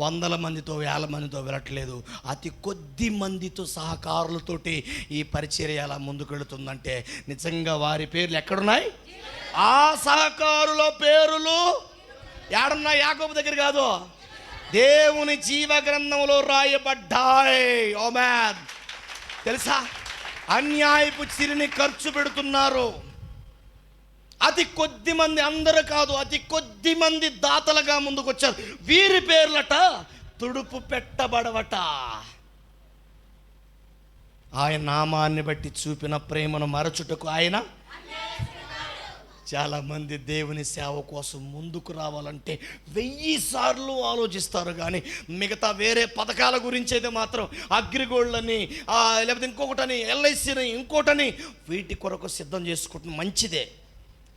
100 మందితో 1000 మందితో వెళ్ళట్లేదు. అతి కొద్ది మందితో సహకారులతోటి ఈ పరిచర్య ఎలా ముందుకు వెళుతుందంటే నిజంగా వారి పేర్లు ఎక్కడున్నాయి? ఆ సహకారుల పేర్లు ఏడున్నాయి? యాకోబు దగ్గర కాదు, దేవుని జీవ గ్రంథంలో రాయబడ్డాయి. ఆమేన్. తెలుసా, అన్యాయపు చిరిని ఖర్చు పెడుతున్నారు. అతి కొద్ది మంది, అందరూ కాదు, అతి కొద్ది మంది దాతలుగా ముందుకు వచ్చారు. వీరి పేర్లట తుడుపు పెట్టబడవట. ఆయన నామాన్ని బట్టి చూపిన ప్రేమను మరచుటకు ఆయన చాలామంది దేవుని సేవ కోసం ముందుకు రావాలంటే 1000 సార్లు ఆలోచిస్తారు, కానీ మిగతా వేరే పథకాల గురించి అయితే మాత్రం అగ్రిగోల్డ్ని లేకపోతే ఇంకొకటని ఎల్ఐసిని ఇంకోటని వీటి కొరకు సిద్ధం చేసుకుంటున్న మంచిదే.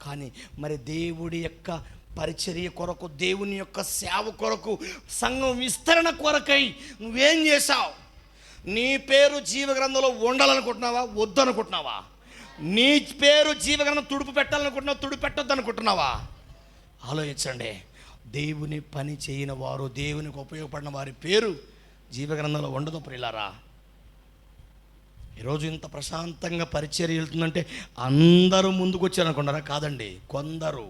కానీ మరి దేవుడి యొక్క పరిచర్య కొరకు, దేవుని యొక్క సేవ కొరకు, సంఘం విస్తరణ కొరకై నువ్వేం చేశావు? నీ పేరు జీవగ్రంథంలో ఉండాలనుకుంటున్నావా, వద్దనుకుంటున్నావా? నీ పేరు జీవగ్రంథం తుడుపు పెట్టాలనుకుంటున్నావా, తుడుపు పెట్టొద్దు అనుకుంటున్నావా? ఆలోచించండి. దేవుని పని చేయని వారు, దేవునికి ఉపయోగపడిన వారి పేరు జీవగ్రంథంలో ఉండదు ప్రియులారా. ఈరోజు ఇంత ప్రశాంతంగా పరిచర్య వెళ్తుందంటే అందరూ ముందుకు వచ్చారనుకున్నారా? కాదండి, కొందరు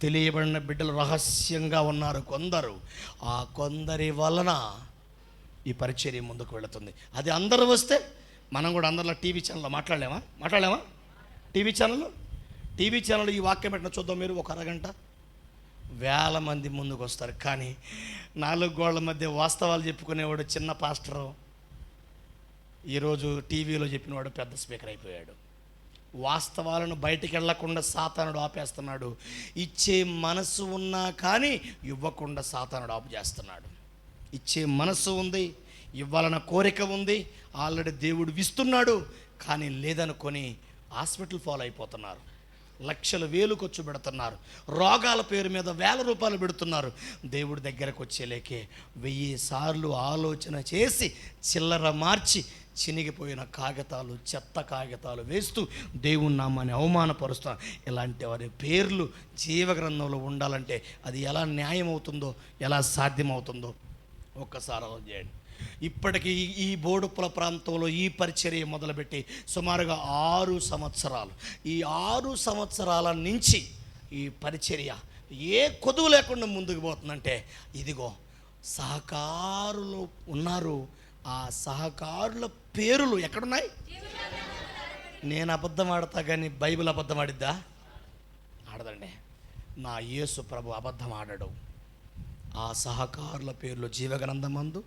తెలియబడిన బిడ్డలు రహస్యంగా ఉన్నారు. కొందరు, ఆ కొందరి వలన ఈ పరిచర్య ముందుకు వెళుతుంది. అది అందరూ వస్తే మనం కూడా అందరిలో టీవీ ఛానల్లో మాట్లాడలేమా? టీవీ ఛానల్ ఈ వాక్యం పెట్టిన చూద్దాం. మీరు ఒక అరగంట, వేల మంది ముందుకు వస్తారు. కానీ 4 గోళ్ల మధ్య వాస్తవాలు చెప్పుకునేవాడు చిన్న పాస్టరు ఈరోజు టీవీలో చెప్పినవాడు పెద్ద స్పీకర్ అయిపోయాడు. వాస్తవాలను బయటికి వెళ్లకుండా సాతానుడు ఆపేస్తున్నాడు. ఇచ్చే మనసు ఉన్నా కానీ ఇవ్వకుండా సాతానుడు ఆపు చేస్తున్నాడు. ఇచ్చే మనసు ఉంది, ఇవ్వాలన్న కోరిక ఉంది, ఆల్రెడీ దేవుడు ఇస్తున్నాడు, కానీ లేదనుకొని హాస్పిటల్ ఫాలో అయిపోతున్నారు. లక్షలు వేలు ఖర్చు పెడుతున్నారు. రోగాల పేరు మీద వేల రూపాయలు పెడుతున్నారు. దేవుడి దగ్గరకు వచ్చేలేకే 1000 సార్లు ఆలోచన చేసి చిల్లర మార్చి చినిగిపోయిన కాగితాలు, చెత్త కాగితాలు వేస్తూ దేవుని నామాన్ని అవమానపరుస్తున్నారు. ఇలాంటి వారి పేర్లు జీవగ్రంథంలో ఉండాలంటే అది ఎలా న్యాయం అవుతుందో, ఎలా సాధ్యమవుతుందో ఒక్కసారి ఆలోచన చేయండి. ఇప్పటికీ ఈ బోడుపుల ప్రాంతంలో ఈ పరిచర్య మొదలుపెట్టి సుమారుగా 6 సంవత్సరాలు. ఈ 6 సంవత్సరాల నుంచి ఈ పరిచర్య ఏ కొదువు లేకుండా ముందుకు పోతుందంటే ఇదిగో సహకారులు ఉన్నారు. ఆ సహకారుల పేర్లు ఎక్కడున్నాయి? నేను అబద్ధం ఆడతా కానీ బైబిల్ అబద్ధం ఆడిద్దా? ఆడదండి. నా యేసు ప్రభు అబద్ధం ఆడడు. ఆ సహకారుల పేర్లు జీవగ్రంథమందు.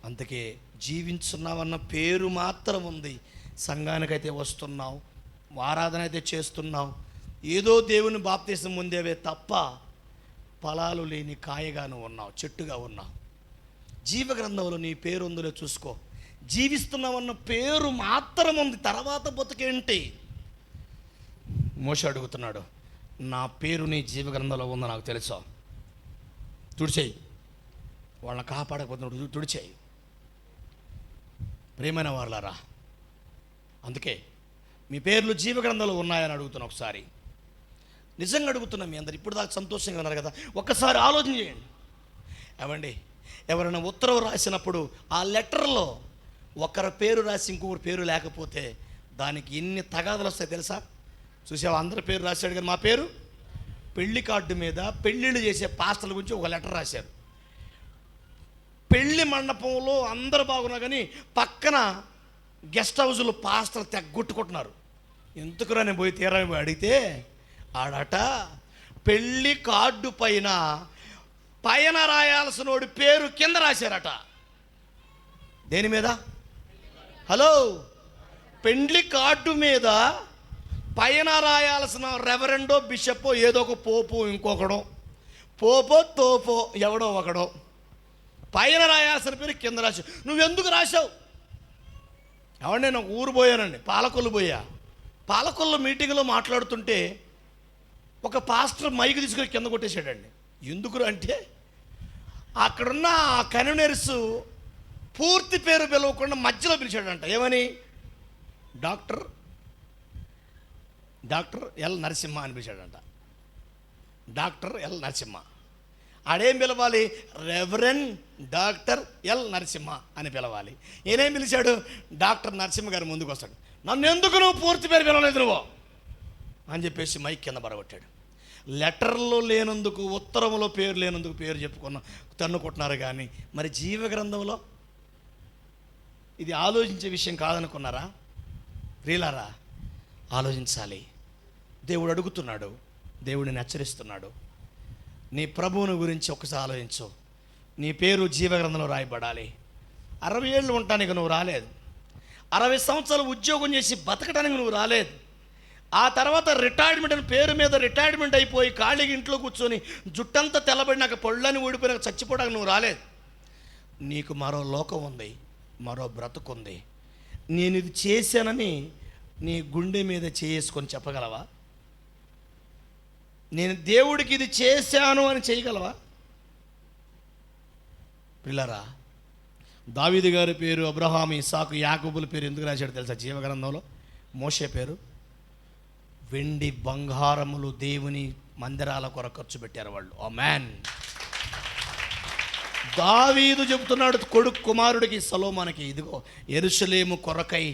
అందుకే జీవించున్నావన్న పేరు మాత్రం ఉంది. సంఘానికైతే వస్తున్నావు, ఆరాధన అయితే చేస్తున్నావు, ఏదో దేవుని బాప్తీసం ముందేవే తప్ప ఫలాలు లేని కాయగాను ఉన్నావు, చెట్టుగా ఉన్నావు. జీవగ్రంథంలో నీ పేరు ఉందో చూసుకో. జీవిస్తున్నావన్న పేరు మాత్రం ఉంది, తర్వాత బతుకేంటి? మోషే అడుగుతున్నాడు, నా పేరు నీ జీవగ్రంథంలో ఉందో నాకు తెలుసా? తుడిచేయి, వాళ్ళని కాపాడకపోతున్నాడు, తుడిచేయి. ప్రేమైన వాళ్ళారా, అందుకే మీ పేర్లు జీవగ్రంథంలో ఉన్నాయని అడుగుతున్నా. ఒకసారి నిజంగా అడుగుతున్నా. మీ అందరు ఇప్పుడు దాకా సంతోషంగా ఉన్నారు కదా, ఒక్కసారి ఆలోచన చేయండి. ఏమండి, ఎవరైనా ఉత్తరం రాసినప్పుడు ఆ లెటర్లో ఒకరి పేరు రాసి ఇంకొకరి పేరు లేకపోతే దానికి ఎన్ని తగాదలు వస్తాయి తెలుసా? చూసావా, అందరి పేరు రాశాడు కానీ మా పేరు. పెళ్లి కార్డు మీద పెళ్ళిళ్ళు చేసే పాస్టర్ల గురించి ఒక లెటర్ రాశారు. పెళ్లి మండపంలో అందరు బాగున్నా కానీ పక్కన గెస్ట్ హౌస్లో పాస్టర్లు తెగ్గొట్టుకుంటున్నారు. ఎందుకురా నేను పోయి తీరాని పోయి అడిగితే ఆడట పెళ్లి కార్డు పైన రాయాల్సిన వాడి పేరు కింద రాశారట. దేని మీద? హలో, పెళ్లి కార్డు మీద పైన రాయాల్సిన రెవరెండో, బిషప్పో, ఏదో ఒక పోపు, ఇంకొకడో పోపో తోపో ఎవడో ఒకడో పైన రాయాల్సిన పేరు కింద రాశావు. నువ్వెందుకు రాశావు? ఎవరు, నేను ఊరు పోయానండి, పాలకొల్లు పోయా. పాలకొల్లు మీటింగ్లో మాట్లాడుతుంటే ఒక పాస్టర్ మైక్ తీసుకొని కింద కొట్టేశాడండి. ఎందుకు అంటే అక్కడున్న ఆ కన్వీనర్స్ పూర్తి పేరు పిలవకుండా మధ్యలో పిలిచాడంట. ఏమని? డాక్టర్ ఎల్ నరసింహ అని పిలిచాడంట. Doctor L Narasimha. ఆడేం పిలవాలి? రెవరెండ్ డాక్టర్ ఎల్ నరసింహ అని పిలవాలి. ఈయనేం పిలిచాడు? డాక్టర్ నరసింహ గారు ముందుకు వస్తాడు. నన్ను ఎందుకు నువ్వు పూర్తి పేరు పిలవలేదు నువ్వు అని చెప్పేసి మైక్ కింద పడగొట్టాడు. లెటర్లో లేనందుకు, ఉత్తరంలో పేరు లేనందుకు పేరు చెప్పుకున్నాం, తన్నుకుంటున్నారు. కానీ మరి జీవగ్రంథంలో ఇది ఆలోచించే విషయం కాదనుకున్నారా? ప్రియులారా, ఆలోచించాలి. దేవుడు అడుగుతున్నాడు, దేవుడిని హెచ్చరిస్తున్నాడు. నీ ప్రభువుని గురించి ఒకసారి ఆలోచించు. నీ పేరు జీవగ్రంథంలో రాయబడాలి. 60 ఏళ్ళు ఉండటానికి నువ్వు రాలేదు. 60 సంవత్సరాలు ఉద్యోగం చేసి బతకడానికి నువ్వు రాలేదు. ఆ తర్వాత రిటైర్మెంట్ అని పేరు మీద రిటైర్మెంట్ అయిపోయి ఖాళీగా ఇంట్లో కూర్చొని జుట్టంతా తెల్లబడినాక పళ్ళని ఊడిపోయినాక చచ్చిపోవడానికి నువ్వు రాలేదు. నీకు మరో లోకం ఉంది, మరో బ్రతుకుంది. నేను ఇది చేశానని నీ గుండె మీద చేసుకొని చెప్పగలవా? నేను దేవుడికి ఇది చేశాను అని చేయగలవా? పిల్లరా, దావీదు గారి పేరు అబ్రహాము, ఇస్సాకు, యాకోబుల పేరు ఎందుకు రాశాడు తెలుసా? జీవగ్రంథంలో మోషే పేరు వెండి బంగారములు దేవుని మందిరాల కొరకు ఖర్చు పెట్టారు వాళ్ళు. ఆమేన్. దావీదు చెబుతున్నాడు కొడుకు కుమారుడికి సొలొమోనుకి, ఇదిగో యెరూషలేము కొరకై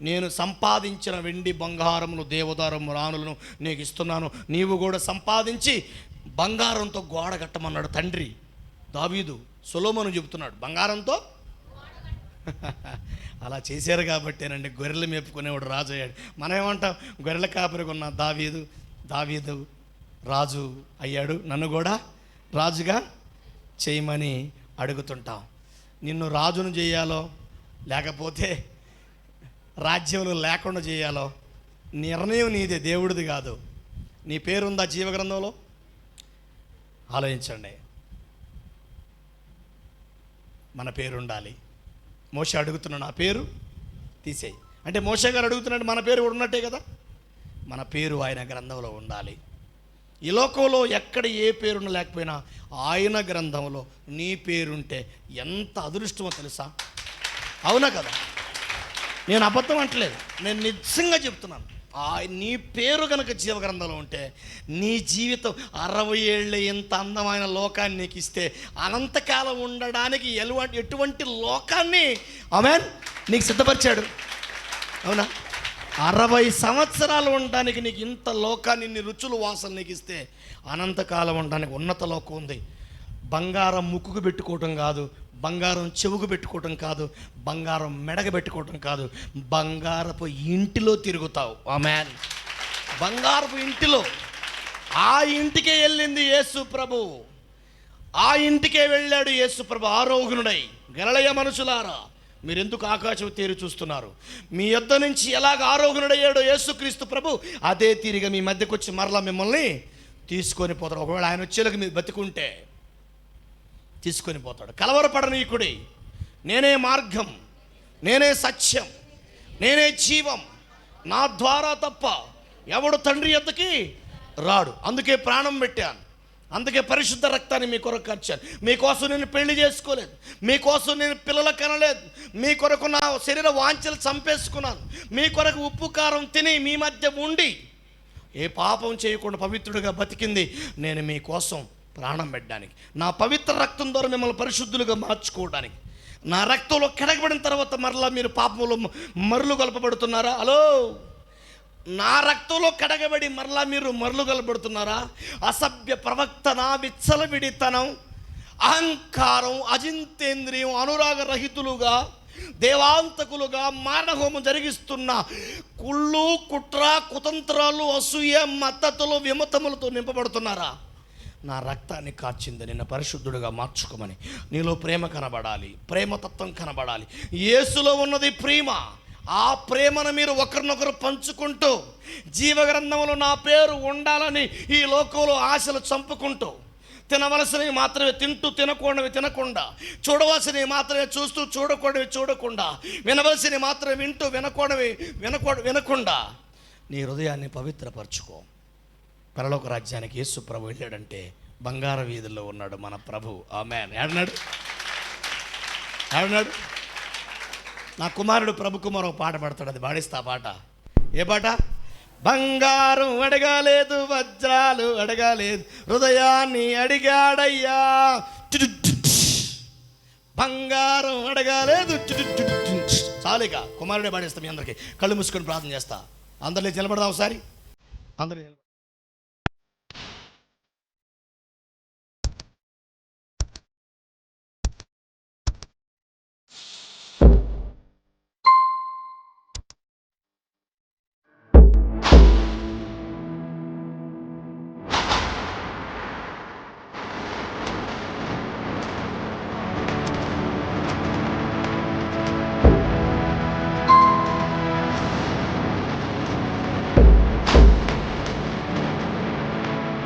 నేను సంపాదించిన వెండి బంగారములు దేవదారము రాణులను నీకు ఇస్తున్నాను, నీవు కూడా సంపాదించి బంగారంతో గోడ కట్టమన్నాడు తండ్రి. దావీదు సొలొమోను చెబుతున్నాడు బంగారంతో. అలా చేశారు కాబట్టేనండి గొర్రెలు మేపుకునేవాడు రాజు అయ్యాడు. మనం ఏమంటాం? గొర్రెల కాపరికి ఉన్న దావీదు రాజు అయ్యాడు, నన్ను కూడా రాజుగా చేయమని అడుగుతుంటాం. నిన్ను రాజును చేయాలో లేకపోతే రాజ్యంలో లేకుండా చేయాలో నిర్ణయం నీదే, దేవుడిది కాదు. నీ పేరుందా జీవగ్రంథంలో? ఆలోచించండి. మన పేరు ఉండాలి. మోషే అడుగుతున్నాడు, నా పేరు తీసేయి అంటే మోషే గారు అడుగుతున్నాడు, మన పేరు కూడా ఉన్నట్టే కదా. మన పేరు ఆయన గ్రంథంలో ఉండాలి. ఈ లోకంలో ఎక్కడ ఏ పేరున్న లేకపోయినా ఆయన గ్రంథంలో నీ పేరుంటే ఎంత అదృష్టమో తెలుసా? అవునా కదా? నేను అబద్ధం అంటలేదు, నేను నిజంగా చెప్తున్నాను. నీ పేరు కనుక జీవగ్రంథంలో ఉంటే నీ జీవితం 60 ఏళ్ళ ఇంత అందమైన లోకాన్ని నీకు ఇస్తే అనంతకాలం ఉండడానికి ఎటువంటి లోకాన్ని ఆమేన్ నీకు సిద్ధపరిచాడు. అవునా? 60 సంవత్సరాలు ఉండడానికి నీకు ఇంత లోకాన్ని, ఇన్ని రుచులు వాసన నీకు ఇస్తే అనంతకాలం ఉండడానికి ఉన్నత లోకం ఉంది. బంగారం ముక్కుకు పెట్టుకోవటం కాదు, బంగారం చెవుకు పెట్టుకోవటం కాదు, బంగారం మెడకు పెట్టుకోవటం కాదు, బంగారపు ఇంటిలో తిరుగుతావు. ఆమేన్. బంగారపు ఇంటిలో, ఆ ఇంటికే వెళ్ళింది యేసు ప్రభు. ఆ ఇంటికే వెళ్ళాడు యేసు ప్రభు ఆరోహణుడై. గలిలయ మనుషులారా, మీరెందుకు ఆకాశం తీరి చూస్తున్నారు? మీ యొద్ద నుంచి ఎలాగ ఆరోహణుడయ్యాడో యేసుక్రీస్తు ప్రభు, అదే తీరిగా మీ మధ్యకు వచ్చి మరలా మిమ్మల్ని తీసుకొని పోతాడు. ఒకవేళ ఆయన వచ్చేలాగా మీరు బతికుంటే తీసుకొని పోతాడు. కలవరపడనీకుడి, నేనే మార్గం, నేనే సత్యం, నేనే జీవం, నా ద్వారా తప్ప ఎవడు తండ్రి యొద్దకి రాడు. అందుకే ప్రాణం పెట్టాను, అందుకే పరిశుద్ధ రక్తాన్ని మీ కొరకు ఖర్చాను. మీకోసం నేను పెళ్లి చేసుకోలేదు, మీకోసం నేను పిల్లలు కనలేదు, మీ కొరకు నా శరీర వాంఛలు చంపేసుకున్నాను, మీ కొరకు ఉప్పు కారం తిని మీ మధ్య ఉండి ఏ పాపం చేయకుండా పవిత్రుడిగా బతికింది నేను మీకోసం ప్రాణం పెట్టడానికి. నా పవిత్ర రక్తం ద్వారా మిమ్మల్ని పరిశుద్ధులుగా మార్చుకోవడానికి. నా రక్తంలో కడగబడిన తర్వాత మరలా మీరు పాపంలో మరులు కలపబడుతున్నారా? హలో, నా రక్తంలో కడగబడి మరలా మీరు మరులు కలపబడుతున్నారా? అసభ్య ప్రవక్తన, విచ్చలవిడితనం, అహంకారం, అజింతేంద్రియం, అనురాగరహితులుగా, దేవాంతకులుగా మారణహోమం జరిగిస్తున్న కుళ్ళు, కుట్ర, కుతంత్రాలు, అసూయ, మద్దతులు, విమతములతో నింపబడుతున్నారా? నా రక్తాన్ని కార్చింది నిన్ను పరిశుద్ధుడిగా మార్చుకోమని. నీలో ప్రేమ కనబడాలి, ప్రేమతత్వం కనబడాలి. యేసులో ఉన్నది ప్రేమ. ఆ ప్రేమను మీరు ఒకరినొకరు పంచుకుంటూ జీవగ్రంథంలో నా పేరు ఉండాలని ఈ లోకంలో ఆశలు చంపుకుంటూ, తినవలసినవి మాత్రమే తింటూ తినకూడనివి తినకుండా, చూడవలసినవి మాత్రమే చూస్తూ చూడకూడనివి చూడకుండా, వినవలసినవి మాత్రమే వింటూ వినకుండా నీ హృదయాన్ని పవిత్రపరచుకో. పరలోక రాజ్యానికి యేసు ప్రభు వెళ్ళాడంటే బంగార వీధుల్లో ఉన్నాడు మన ప్రభు. ఆమేన్. ఏడన్నాడు? నా కుమారుడు ప్రభు కుమారు ఒక పాట పాడతాడు, అది పాడిస్తా. ఆ పాట ఏ పాట? బంగారం అడగాలేదు, వజ్రాలు అడగాలేదు, హృదయాన్ని అడిగాడయ్యా. బంగారం అడగాలేదు. చాలుగా కుమారుడే పాడేస్తా. మీ అందరికీ కళ్ళు మూసుకొని ప్రార్థన చేస్తా. అందరినీ నిలబడదాం ఒకసారి. అందరూ